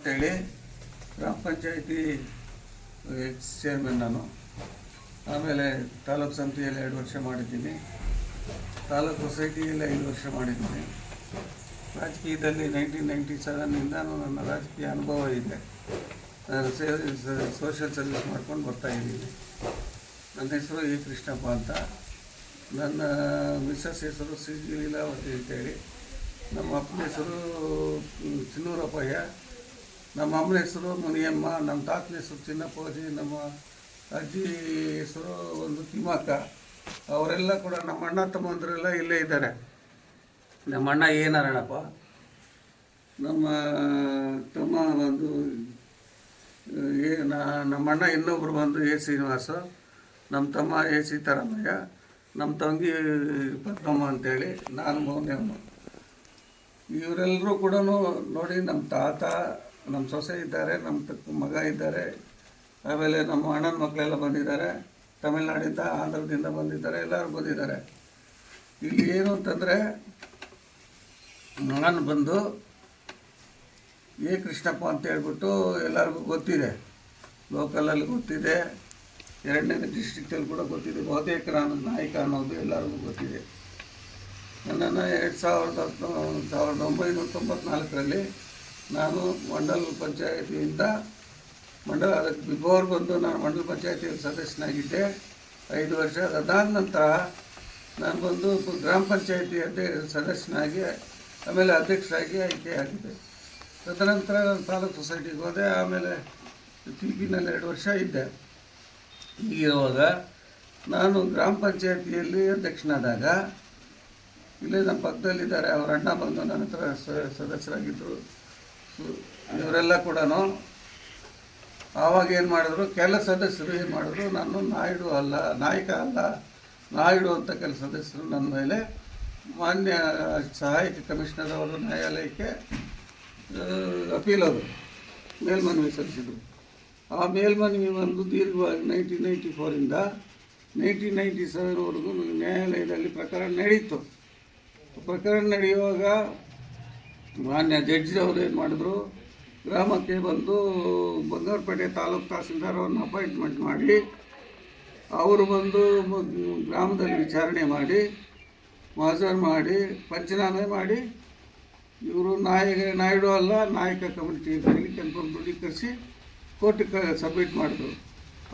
ಅಂತೇಳಿ ಗ್ರಾಮ ಪಂಚಾಯತಿ ಚೇರ್ಮನ್ ನಾನು. ಆಮೇಲೆ ತಾಲೂಕು ಸಮಿತಿಯಲ್ಲಿ 2 ವರ್ಷ ಮಾಡಿದ್ದೀನಿ. ತಾಲೂಕು ಸೊಸೈಟಿಯಲ್ಲಿ 5 ವರ್ಷ ಮಾಡಿದ್ದೀನಿ. ರಾಜಕೀಯದಲ್ಲಿ 1997ನಿಂದ ನನ್ನ ರಾಜಕೀಯ ಅನುಭವ ಇದೆ. ನಾನು ಸೋಷಿಯಲ್ ಸರ್ವಿಸ್ ಮಾಡ್ಕೊಂಡು ಬರ್ತಾಯಿದ್ದೀನಿ. ನನ್ನ ಹೆಸರು ಎ ಕೃಷ್ಣಪ್ಪ ಅಂತ. ನನ್ನ ಮಿಸ್ಸಸ್ ಹೆಸರು ಸಿ ಜಿ ಲೀಲಾವತಿ ಅಂತೇಳಿ. ನಮ್ಮ ಅಪ್ಪನ ಹೆಸರು ಚಿನ್ನೂರಪ್ಪಯ್ಯ. ನಮ್ಮ ಅಮ್ಮನ ಹೆಸರು ಮುನಿಯಮ್ಮ. ನಮ್ಮ ತಾತನ ಹೆಸರು ಚಿನ್ನಪ್ಪಾಜಿ. ನಮ್ಮ ಅಜ್ಜಿ ಹೆಸರು ಒಂದು ತಿಮ್ಮಕ್ಕ. ಅವರೆಲ್ಲ ಕೂಡ ನಮ್ಮ ಅಣ್ಣ ತಮ್ಮಂದರೆಲ್ಲ ಇಲ್ಲೇ ಇದ್ದಾರೆ. ನಮ್ಮ ಅಣ್ಣ ಎ ನಾರಾಯಣಪ್ಪ, ನಮ್ಮ ತಮ್ಮ ಬಂದು ನಮ್ಮ ಅಣ್ಣ ಇನ್ನೊಬ್ಬರು ಬಂದು ಎ ಶ್ರೀನಿವಾಸ, ನಮ್ಮ ತಮ್ಮ ಎ ಸೀತಾರಾಮಯ್ಯ, ನಮ್ಮ ತಂಗಿ ಪದ್ಮಮ್ಮ ಅಂತೇಳಿ, ನಾನು ಮೌನ್ಯಮ್ಮ. ಇವರೆಲ್ಲರೂ ಕೂಡ ನೋಡಿ, ನಮ್ಮ ತಾತ, ನಮ್ಮ ಸೊಸೆ ಇದ್ದಾರೆ, ನಮ್ಮ ಮಗ ಇದ್ದಾರೆ. ಆಮೇಲೆ ನಮ್ಮ ಅಣ್ಣನ ಮಕ್ಕಳೆಲ್ಲ ಬಂದಿದ್ದಾರೆ. ತಮಿಳ್ನಾಡಿಂದ, ಆಂಧ್ರದಿಂದ ಬಂದಿದ್ದಾರೆ. ಎಲ್ಲರೂ ಬಂದಿದ್ದಾರೆ. ಇಲ್ಲಿ ಏನು ಅಂತಂದರೆ, ನಾನು ಬಂದು ಎ ಕೃಷ್ಣಪ್ಪ ಅಂತ ಹೇಳ್ಬಿಟ್ಟು ಎಲ್ಲರಿಗೂ ಗೊತ್ತಿದೆ. ಲೋಕಲಲ್ಲಿ ಗೊತ್ತಿದೆ, 2ನೇ ಡಿಸ್ಟ್ರಿಕ್ಟಲ್ಲಿ ಕೂಡ ಗೊತ್ತಿದೆ. ಬಹುತೇಕ ನಾನು ನಾಯಕ ಅನ್ನೋದು ಎಲ್ಲರಿಗೂ ಗೊತ್ತಿದೆ. ನನ್ನನ್ನು 1994ರಲ್ಲಿ ನಾನು ಮಂಡಲ ಪಂಚಾಯತಿಯಿಂದ ಅದಕ್ಕೆ ಬಿಫೋರ್ ಬಂದು ನಾನು ಮಂಡಲ ಪಂಚಾಯತಿಯಲ್ಲಿ ಸದಸ್ಯನಾಗಿದ್ದೆ 5 ವರ್ಷ. ಅದಾದ ನಂತರ ನಾನು ಬಂದು ಗ್ರಾಮ ಪಂಚಾಯತಿ ಸದಸ್ಯನಾಗಿ, ಆಮೇಲೆ ಅಧ್ಯಕ್ಷರಾಗಿ ಆಯ್ಕೆಯಾಗಿದ್ದೆ. ತದನಂತರ ನಾನು ತಾಲೂಕು ಸೊಸೈಟಿಗೆ ಹೋದೆ. ಆಮೇಲೆ ಟಿಪಿನಲ್ಲಿ 2 ವರ್ಷ ಇದ್ದೆ. ಹೀಗಿರುವಾಗ ನಾನು ಗ್ರಾಮ ಪಂಚಾಯತಿಯಲ್ಲಿ ಅಧ್ಯಕ್ಷನಾದಾಗ, ಇಲ್ಲೇ ನಮ್ಮ ಪಕ್ಕದಲ್ಲಿದ್ದಾರೆ, ಅವರ ಅಣ್ಣ ಬಂದು ನನ್ನ ಹತ್ರ ಸದಸ್ಯರಾಗಿದ್ದರು. ಇವರೆಲ್ಲ ಕೂಡ ಆವಾಗ ಏನು ಮಾಡಿದ್ರು, ಕೆಲ ಸದಸ್ಯರು ಏನು ಮಾಡಿದ್ರು, ನಾನು ನಾಯಕ ಅಲ್ಲ ನಾಯ್ಡು ಅಂತ ಕೆಲ ಸದಸ್ಯರು ನನ್ನ ಮೇಲೆ ಮಾನ್ಯ ಸಹಾಯಕ ಕಮಿಷನರ್ ಅವರು ನ್ಯಾಯಾಲಯಕ್ಕೆ ಅಪೀಲ್ ಮೇಲ್ಮನವಿ ಸಲ್ಲಿಸಿದರು. ಆ ಮೇಲ್ಮನವಿ ಒಂದು ದೀರ್ಘವಾಗಿ 1994ರಿಂದ 1997ವರೆಗೂ ನ್ಯಾಯಾಲಯದಲ್ಲಿ ಪ್ರಕರಣ ನಡೆಯಿತು. ಪ್ರಕರಣ ನಡೆಯುವಾಗ ಮಾನ್ಯ ಜಡ್ಜಿಯವರು ಏನು ಮಾಡಿದ್ರು, ಗ್ರಾಮಕ್ಕೆ ಬಂದು ಬಂಗಾರಪೇಟೆ ತಾಲೂಕು ತಹಸೀಲ್ದಾರವನ್ನು ಅಪಾಯಿಂಟ್ಮೆಂಟ್ ಮಾಡಿ, ಅವರು ಬಂದು ಗ್ರಾಮದಲ್ಲಿ ವಿಚಾರಣೆ ಮಾಡಿ, ಮಾಜರ್ ಮಾಡಿ, ಪಂಚನಾಮೆ ಮಾಡಿ, ಇವರು ನಾಯ್ಡು ಅಲ್ಲ ನಾಯಕ ಕಮ್ಯುನಿಟಿ ಕನ್ಫರ್ಮ್ ದೃಢೀಕರಿಸಿ ಕೋರ್ಟಿಗೆ ಸಬ್ಮಿಟ್ ಮಾಡಿದ್ರು.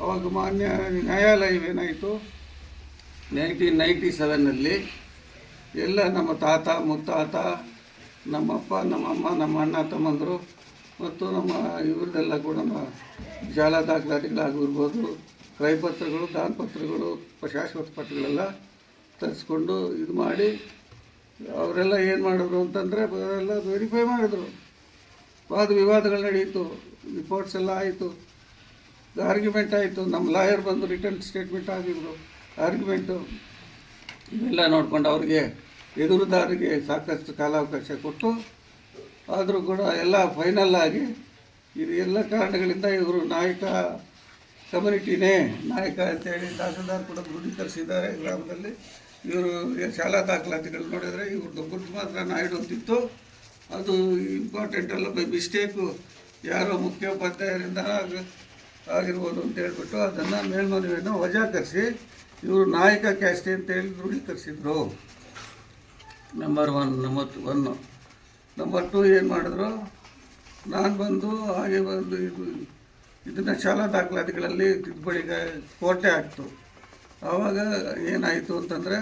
ಅವಾಗ ಮಾನ್ಯ ನ್ಯಾಯಾಲಯವೇನಾಯಿತು, 1997ನಲ್ಲಿ ಎಲ್ಲ ನಮ್ಮ ತಾತ ಮುತ್ತಾತ, ನಮ್ಮಪ್ಪ, ನಮ್ಮಮ್ಮ, ನಮ್ಮ ಅಣ್ಣ ತಮ್ಮಂದರು ಮತ್ತು ನಮ್ಮ ಇವ್ರದ್ದೆಲ್ಲ ಕೂಡ ಶಾಲಾ ದಾಖಲಾತಿಗಳಾಗಿರ್ಬೋದು, ಕ್ರಯಪತ್ರಗಳು, ದಾನಪತ್ರಗಳು, ಶಾಶ್ವತ ಪತ್ರಗಳೆಲ್ಲ ತರಿಸ್ಕೊಂಡು ಇದು ಮಾಡಿ, ಅವರೆಲ್ಲ ಏನು ಮಾಡಿದ್ರು ಅಂತಂದರೆ ಅವರೆಲ್ಲ ವೆರಿಫೈ ಮಾಡಿದ್ರು. ವಾದ ವಿವಾದಗಳು ನಡೆಯಿತು, ರಿಪೋರ್ಟ್ಸ್ ಎಲ್ಲ ಆಯಿತು, ಆರ್ಗ್ಯುಮೆಂಟ್ ಆಯಿತು. ನಮ್ಮ ಲಾಯರ್ ಬಂದು ರಿಟರ್ನ್ ಸ್ಟೇಟ್ಮೆಂಟ್ ಆಗಿದ್ರು, ಆರ್ಗ್ಯುಮೆಂಟು ಇವೆಲ್ಲ ನೋಡ್ಕೊಂಡು ಅವ್ರಿಗೆ ಎದುರುದಾರಿಗೆ ಸಾಕಷ್ಟು ಕಾಲಾವಕಾಶ ಕೊಟ್ಟು, ಆದರೂ ಕೂಡ ಎಲ್ಲ ಫೈನಲ್ ಆಗಿ ಇದು ಎಲ್ಲ ಕಾರಣಗಳಿಂದ ಇವರು ನಾಯಕ ಕಮ್ಯುನಿಟಿನೇ ನಾಯಕ ಅಂತೇಳಿ ತಹಸೀಲ್ದಾರ್ ಕೂಡ ದೃಢೀಕರಿಸಿದ್ದಾರೆ ಗ್ರಾಮದಲ್ಲಿ. ಇವರು ಶಾಲಾ ದಾಖಲಾತಿಗಳು ನೋಡಿದರೆ ಇವ್ರದ್ದು ಗುರುತು ಮಾತ್ರ ನಾಯ್ಡು ಅಂತಿತ್ತು. ಅದು ಇಂಪಾರ್ಟೆಂಟ್ ಅಲ್ಲ, ಬೈ ಮಿಸ್ಟೇಕು ಯಾರೋ ಮುಖ್ಯೋಪಾಧ್ಯಾಯರಿಂದ ಆಗಿರ್ಬೋದು ಅಂತ ಹೇಳ್ಬಿಟ್ಟು ಅದನ್ನು ಮೇಲ್ಮನವಿಯನ್ನು ವಜಾಕರಿಸಿ ಇವರು ನಾಯಕ ಕ್ಯಾಸ್ಟೆ ಅಂತೇಳಿ ದೃಢೀಕರಿಸಿದ್ರು. ನಂಬರ್ 1. ನಂಬರ್ 2 ಏನು ಮಾಡಿದ್ರು, ನಾನು ಬಂದು ಹಾಗೆ ಬಂದು ಇದನ್ನು ಶಾಲಾ ದಾಖಲಾತಿಗಳಲ್ಲಿ ತಿದ್ದುಪಡಿಗೆ ಕೋರ್ಟೇ ಆಗ್ತು. ಆವಾಗ ಏನಾಯಿತು ಅಂತಂದರೆ,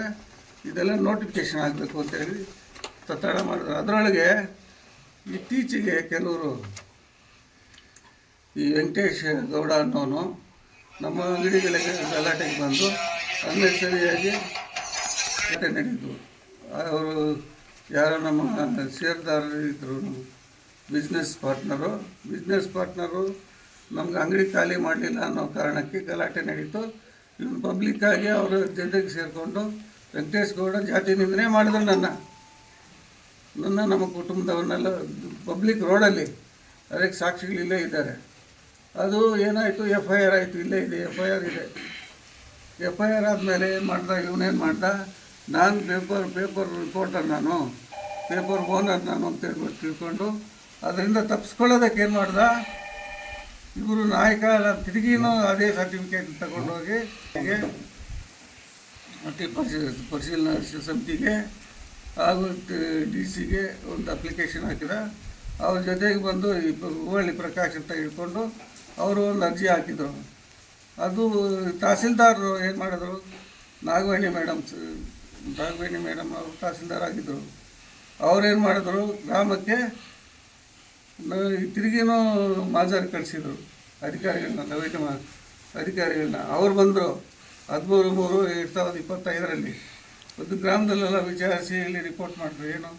ಇದೆಲ್ಲ ನೋಟಿಫಿಕೇಷನ್ ಆಗಬೇಕು ಅಂತೇಳಿ ಒತ್ತಡ ಮಾಡಿದ್ರು. ಅದರೊಳಗೆ ಇತ್ತೀಚೆಗೆ ಕೆಲವರು, ಈ ವೆಂಕಟೇಶ್ ಗೌಡ ಅನ್ನೋನು ನಮ್ಮ ಅಂಗಡಿಗಳಿಗೆ ಗಲಾಟೆಗೆ ಬಂದು ಅನ್ನೆಸರಿಯಾಗಿ ಗಲಾಟೆ ನಡೆಯಿತು. ಅವರು ಯಾರೋ ನಮ್ಮ ಷೇರುದಾರರು ಇದ್ದರು, ಬಿಸ್ನೆಸ್ ಪಾರ್ಟ್ನರು ನಮ್ಗೆ ಅಂಗಡಿ ಖಾಲಿ ಮಾಡಲಿಲ್ಲ ಅನ್ನೋ ಕಾರಣಕ್ಕೆ ಗಲಾಟೆ ನಡೀತು. ಇವನು ಪಬ್ಲಿಕ್ಕಾಗಿ ಅವರ ಜೊತೆಗೆ ಸೇರಿಕೊಂಡು ವೆಂಕಟೇಶ್ ಗೌಡ ಜಾತಿ ನಿಂದನೆ ಮಾಡಿದ್ರು. ನಮ್ಮ ಕುಟುಂಬದವನ್ನೆಲ್ಲ ಪಬ್ಲಿಕ್ ರೋಡಲ್ಲಿ, ಅದಕ್ಕೆ ಸಾಕ್ಷಿಗಳಿಲ್ಲೇ ಇದ್ದಾರೆ. ಅದು ಏನಾಯಿತು, FIR ಆಯಿತು. ಇಲ್ಲೇ ಇದೆ, FIR ಇದೆ. FIR ಆದಮೇಲೆ ಏನು ಇವನೇನು ಮಾಡ್ದ, ನಾನು ಪೇಪರ್ ರಿಪೋರ್ಟರ್, ನಾನು ಪೇಪರ್ ಓನರ್ ನಾನು ಅಂತ ಹೇಳ್ಬಿಟ್ಟು ತಿಳ್ಕೊಂಡು ಅದರಿಂದ ತಪ್ಪಿಸ್ಕೊಳ್ಳೋದಕ್ಕೆ ಏನು ಮಾಡ್ದ, ಇವರು ನಾಯಕ ತಿರುಗಿನೂ ಅದೇ ಸರ್ಟಿಫಿಕೇಟ್ ತಗೊಂಡೋಗಿ ಮತ್ತು ಪರಿಶೀಲನಾ ಸಮಿತಿಗೆ ಹಾಗೂ DC ಗೆ ಒಂದು ಅಪ್ಲಿಕೇಶನ್ ಹಾಕಿದ. ಅವ್ರ ಜೊತೆಗೆ ಬಂದು ಈ ಹೂವಳ್ಳಿ ಪ್ರಕಾಶ್ ಅಂತ ಹಿಡ್ಕೊಂಡು ಅವರು ಒಂದು ಅರ್ಜಿ ಹಾಕಿದರು. ಅದು ತಹಸೀಲ್ದಾರರು ಏನು ಮಾಡಿದ್ರು, ನಾಗವೇಣಿ ಮೇಡಮ್ ಅವರು ತಹಸೀಲ್ದಾರ್ ಆಗಿದ್ದರು. ಅವ್ರೇನು ಮಾಡಿದ್ರು, ಗ್ರಾಮಕ್ಕೆ ತಿರುಗಿನೂ ಮಾಜಾರಿ ಕಳಿಸಿದರು ಅಧಿಕಾರಿಗಳನ್ನ, ಅಧಿಕಾರಿಗಳನ್ನ. ಅವ್ರು ಬಂದರು 13/3/2025 ಒಂದು ಗ್ರಾಮದಲ್ಲೆಲ್ಲ ವಿಚಾರಿಸಿ ಇಲ್ಲಿ ರಿಪೋರ್ಟ್ ಮಾಡಿದ್ರು. ಏನು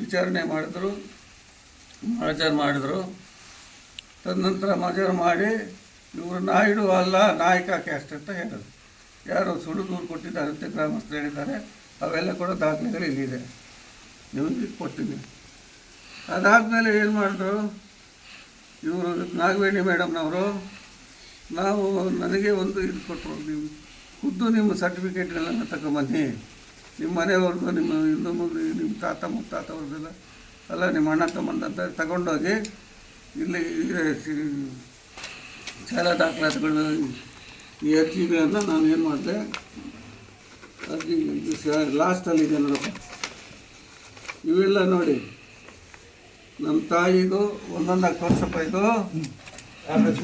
ವಿಚಾರಣೆ ಮಾಡಿದ್ರು, ಮಾಡಿದರು. ತದನಂತರ ಮಜಾರು ಮಾಡಿ ಇವರು ನಾಯ್ಡು ಅಲ್ಲ ನಾಯಕ ಕ್ಯಾಸ್ಟ್ ಅಂತ ಹೇಳಿದ್ರು. ಯಾರು ಸುಳ್ಳು ದೂರು ಕೊಟ್ಟಿದ್ದಾರೆ ಅಂತ ಗ್ರಾಮಸ್ಥರು ಹೇಳಿದ್ದಾರೆ. ಅವೆಲ್ಲ ಕೂಡ ದಾಖಲೆಗಳು ಇಲ್ಲಿದೆ, ನಿಮಗೆ ಕೊಡ್ತೀನಿ. ಅದಾದಮೇಲೆ ಏನು ಮಾಡಿದ್ರು ಇವರು ನಾಗವೇಣಿ ಮೇಡಮ್ನವರು, ನಾವು ನನಗೆ ಒಂದು ಇದು ಕೊಟ್ಟರು, ನೀವು ಖುದ್ದು ನಿಮ್ಮ ಸರ್ಟಿಫಿಕೇಟ್ಗಳನ್ನು ತಗೊಂಬನ್ನಿ, ನಿಮ್ಮ ಮನೆಯವ್ರದ್ದು, ನಿಮ್ಮ ಹಿಂದೂ ನಿಮ್ಮ ತಾತ ಮುತ್ತಾತವ್ರದ್ದೆಲ್ಲ ಅಲ್ಲ, ನಿಮ್ಮ ಅಣ್ಣ ತಮ್ಮಂತ ತಗೊಂಡೋಗಿ ಇಲ್ಲಿ ಶಾಲಾ ದಾಖಲಾತಿಗಳು ಈ ಅರ್ಜಿಗಳನ್ನು ನಾನು ಏನು ಮಾಡಿದೆ, ಅರ್ಜಿ ಲಾಸ್ಟಲ್ಲಿದೆ ನೋಡಪ್ಪ, ಇವೆಲ್ಲ ನೋಡಿ ನಮ್ಮ ತಾಯಿದು ಒಂದೊಂದಾಗಿ ತೋರ್ಸಪ್ಪ. ಇದು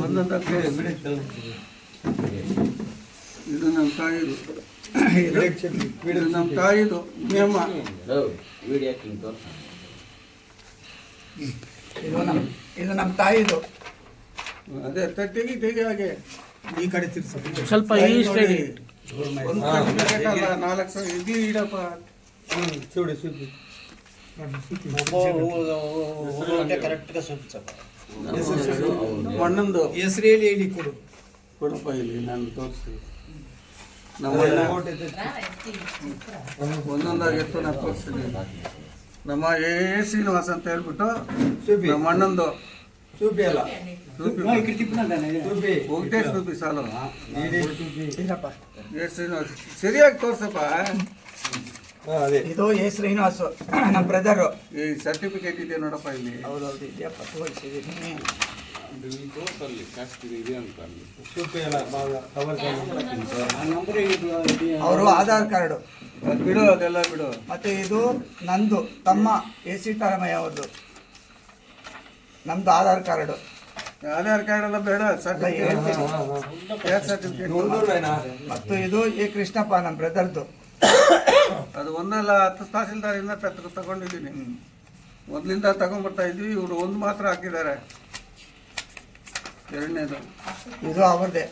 ಒಂದೊಂದಾಗಿ ಇದು ನಮ್ಮ ತಾಯಿದು, ಇದು ನಮ್ಮ ತಾಯಿದು ನಿಯಮ. ಇದು ನಮ್ಮ ತಾಯಿದು. ಅದೇ ತೆಗಿ ಹಾಗೆ ಈ ಕಡೆ ಸ್ವಲ್ಪ ಈ ಸ್ಟೈಲ್ ಒಂದು ಸರ್ಟಿಫಿಕೇಟ್ ಅಲ್ಲ, 4 ಇದು ಇಡಪ್ಪ. ಮಣ್ಣಂದು ಹೆಸರು ಹೇಳಿ ಕೊಡಪ್ಪ, ಇಲ್ಲಿ ನಾನು ತೋರಿಸ್ತೀನಿ. ನಮ್ಮ ಒಂದೊಂದಾಗಿ ಎತ್ತು ನಾನು ತೋರಿಸ್ತೀನಿ. ನಮ್ಮ ಶ್ರೀನಿವಾಸ್ ಅಂತ ಹೇಳ್ಬಿಟ್ಟು ನಮ್ಮ ಅಣ್ಣಂದು ಸೂಪಿ ಅಲ್ಲ, ಹೋಗ್ತೇ ಸೂಪಿ ಸಾಲು. ಶ್ರೀನಿವಾಸ್ ಸರಿಯಾಗಿ ತೋರ್ಸಪ್ಪ. ಇದು ಶ್ರೀನಿವಾಸ್ ನಮ್ಮ ಬ್ರದರು. ಈ ಸರ್ಟಿಫಿಕೇಟ್ ಇದೆ ನೋಡಪ್ಪ ಇಲ್ಲಿ. ಹೌದೌದು ಇದೆಯಪ್ಪ, ತೋರಿಸಿದ್ದೀನಿ. ಅವರು ಆಧಾರ್ ಕಾರ್ಡು ಬಿಡು, ಅದೆಲ್ಲ ಬಿಡು. ಮತ್ತೆ ಇದು ನಂದು ತಮ್ಮ ಸೀತಾರಾಮಯ್ಯ ಅವ್ರದ್ದು, ನಮ್ದು ಆಧಾರ್ ಕಾರ್ಡು. ಆಧಾರ್ ಕಾರ್ಡ್ ಎಲ್ಲ ಬೇಡ, ಸರ್ಟಿಫಿಕೇಟ್. ಮತ್ತು ಇದು ಕೃಷ್ಣಪ್ಪ ನಮ್ಮ ಬ್ರದರ್ದು. ಅದು ಒಂದಲ್ಲ 10 ತಹಸೀಲ್ದಾರಿಂದ ತಗೊಂಡಿದ್ದೀನಿ. ಮೊದಲಿಂದ ತಗೊಂಡ್ಬರ್ತಾ ಇದ್ವಿ. ಇವರು ಒಂದು ಮಾತ್ರ ಹಾಕಿದ್ದಾರೆ, ಎರಡನೇದು. ಇದು ಅವ್ರದ್ದೇ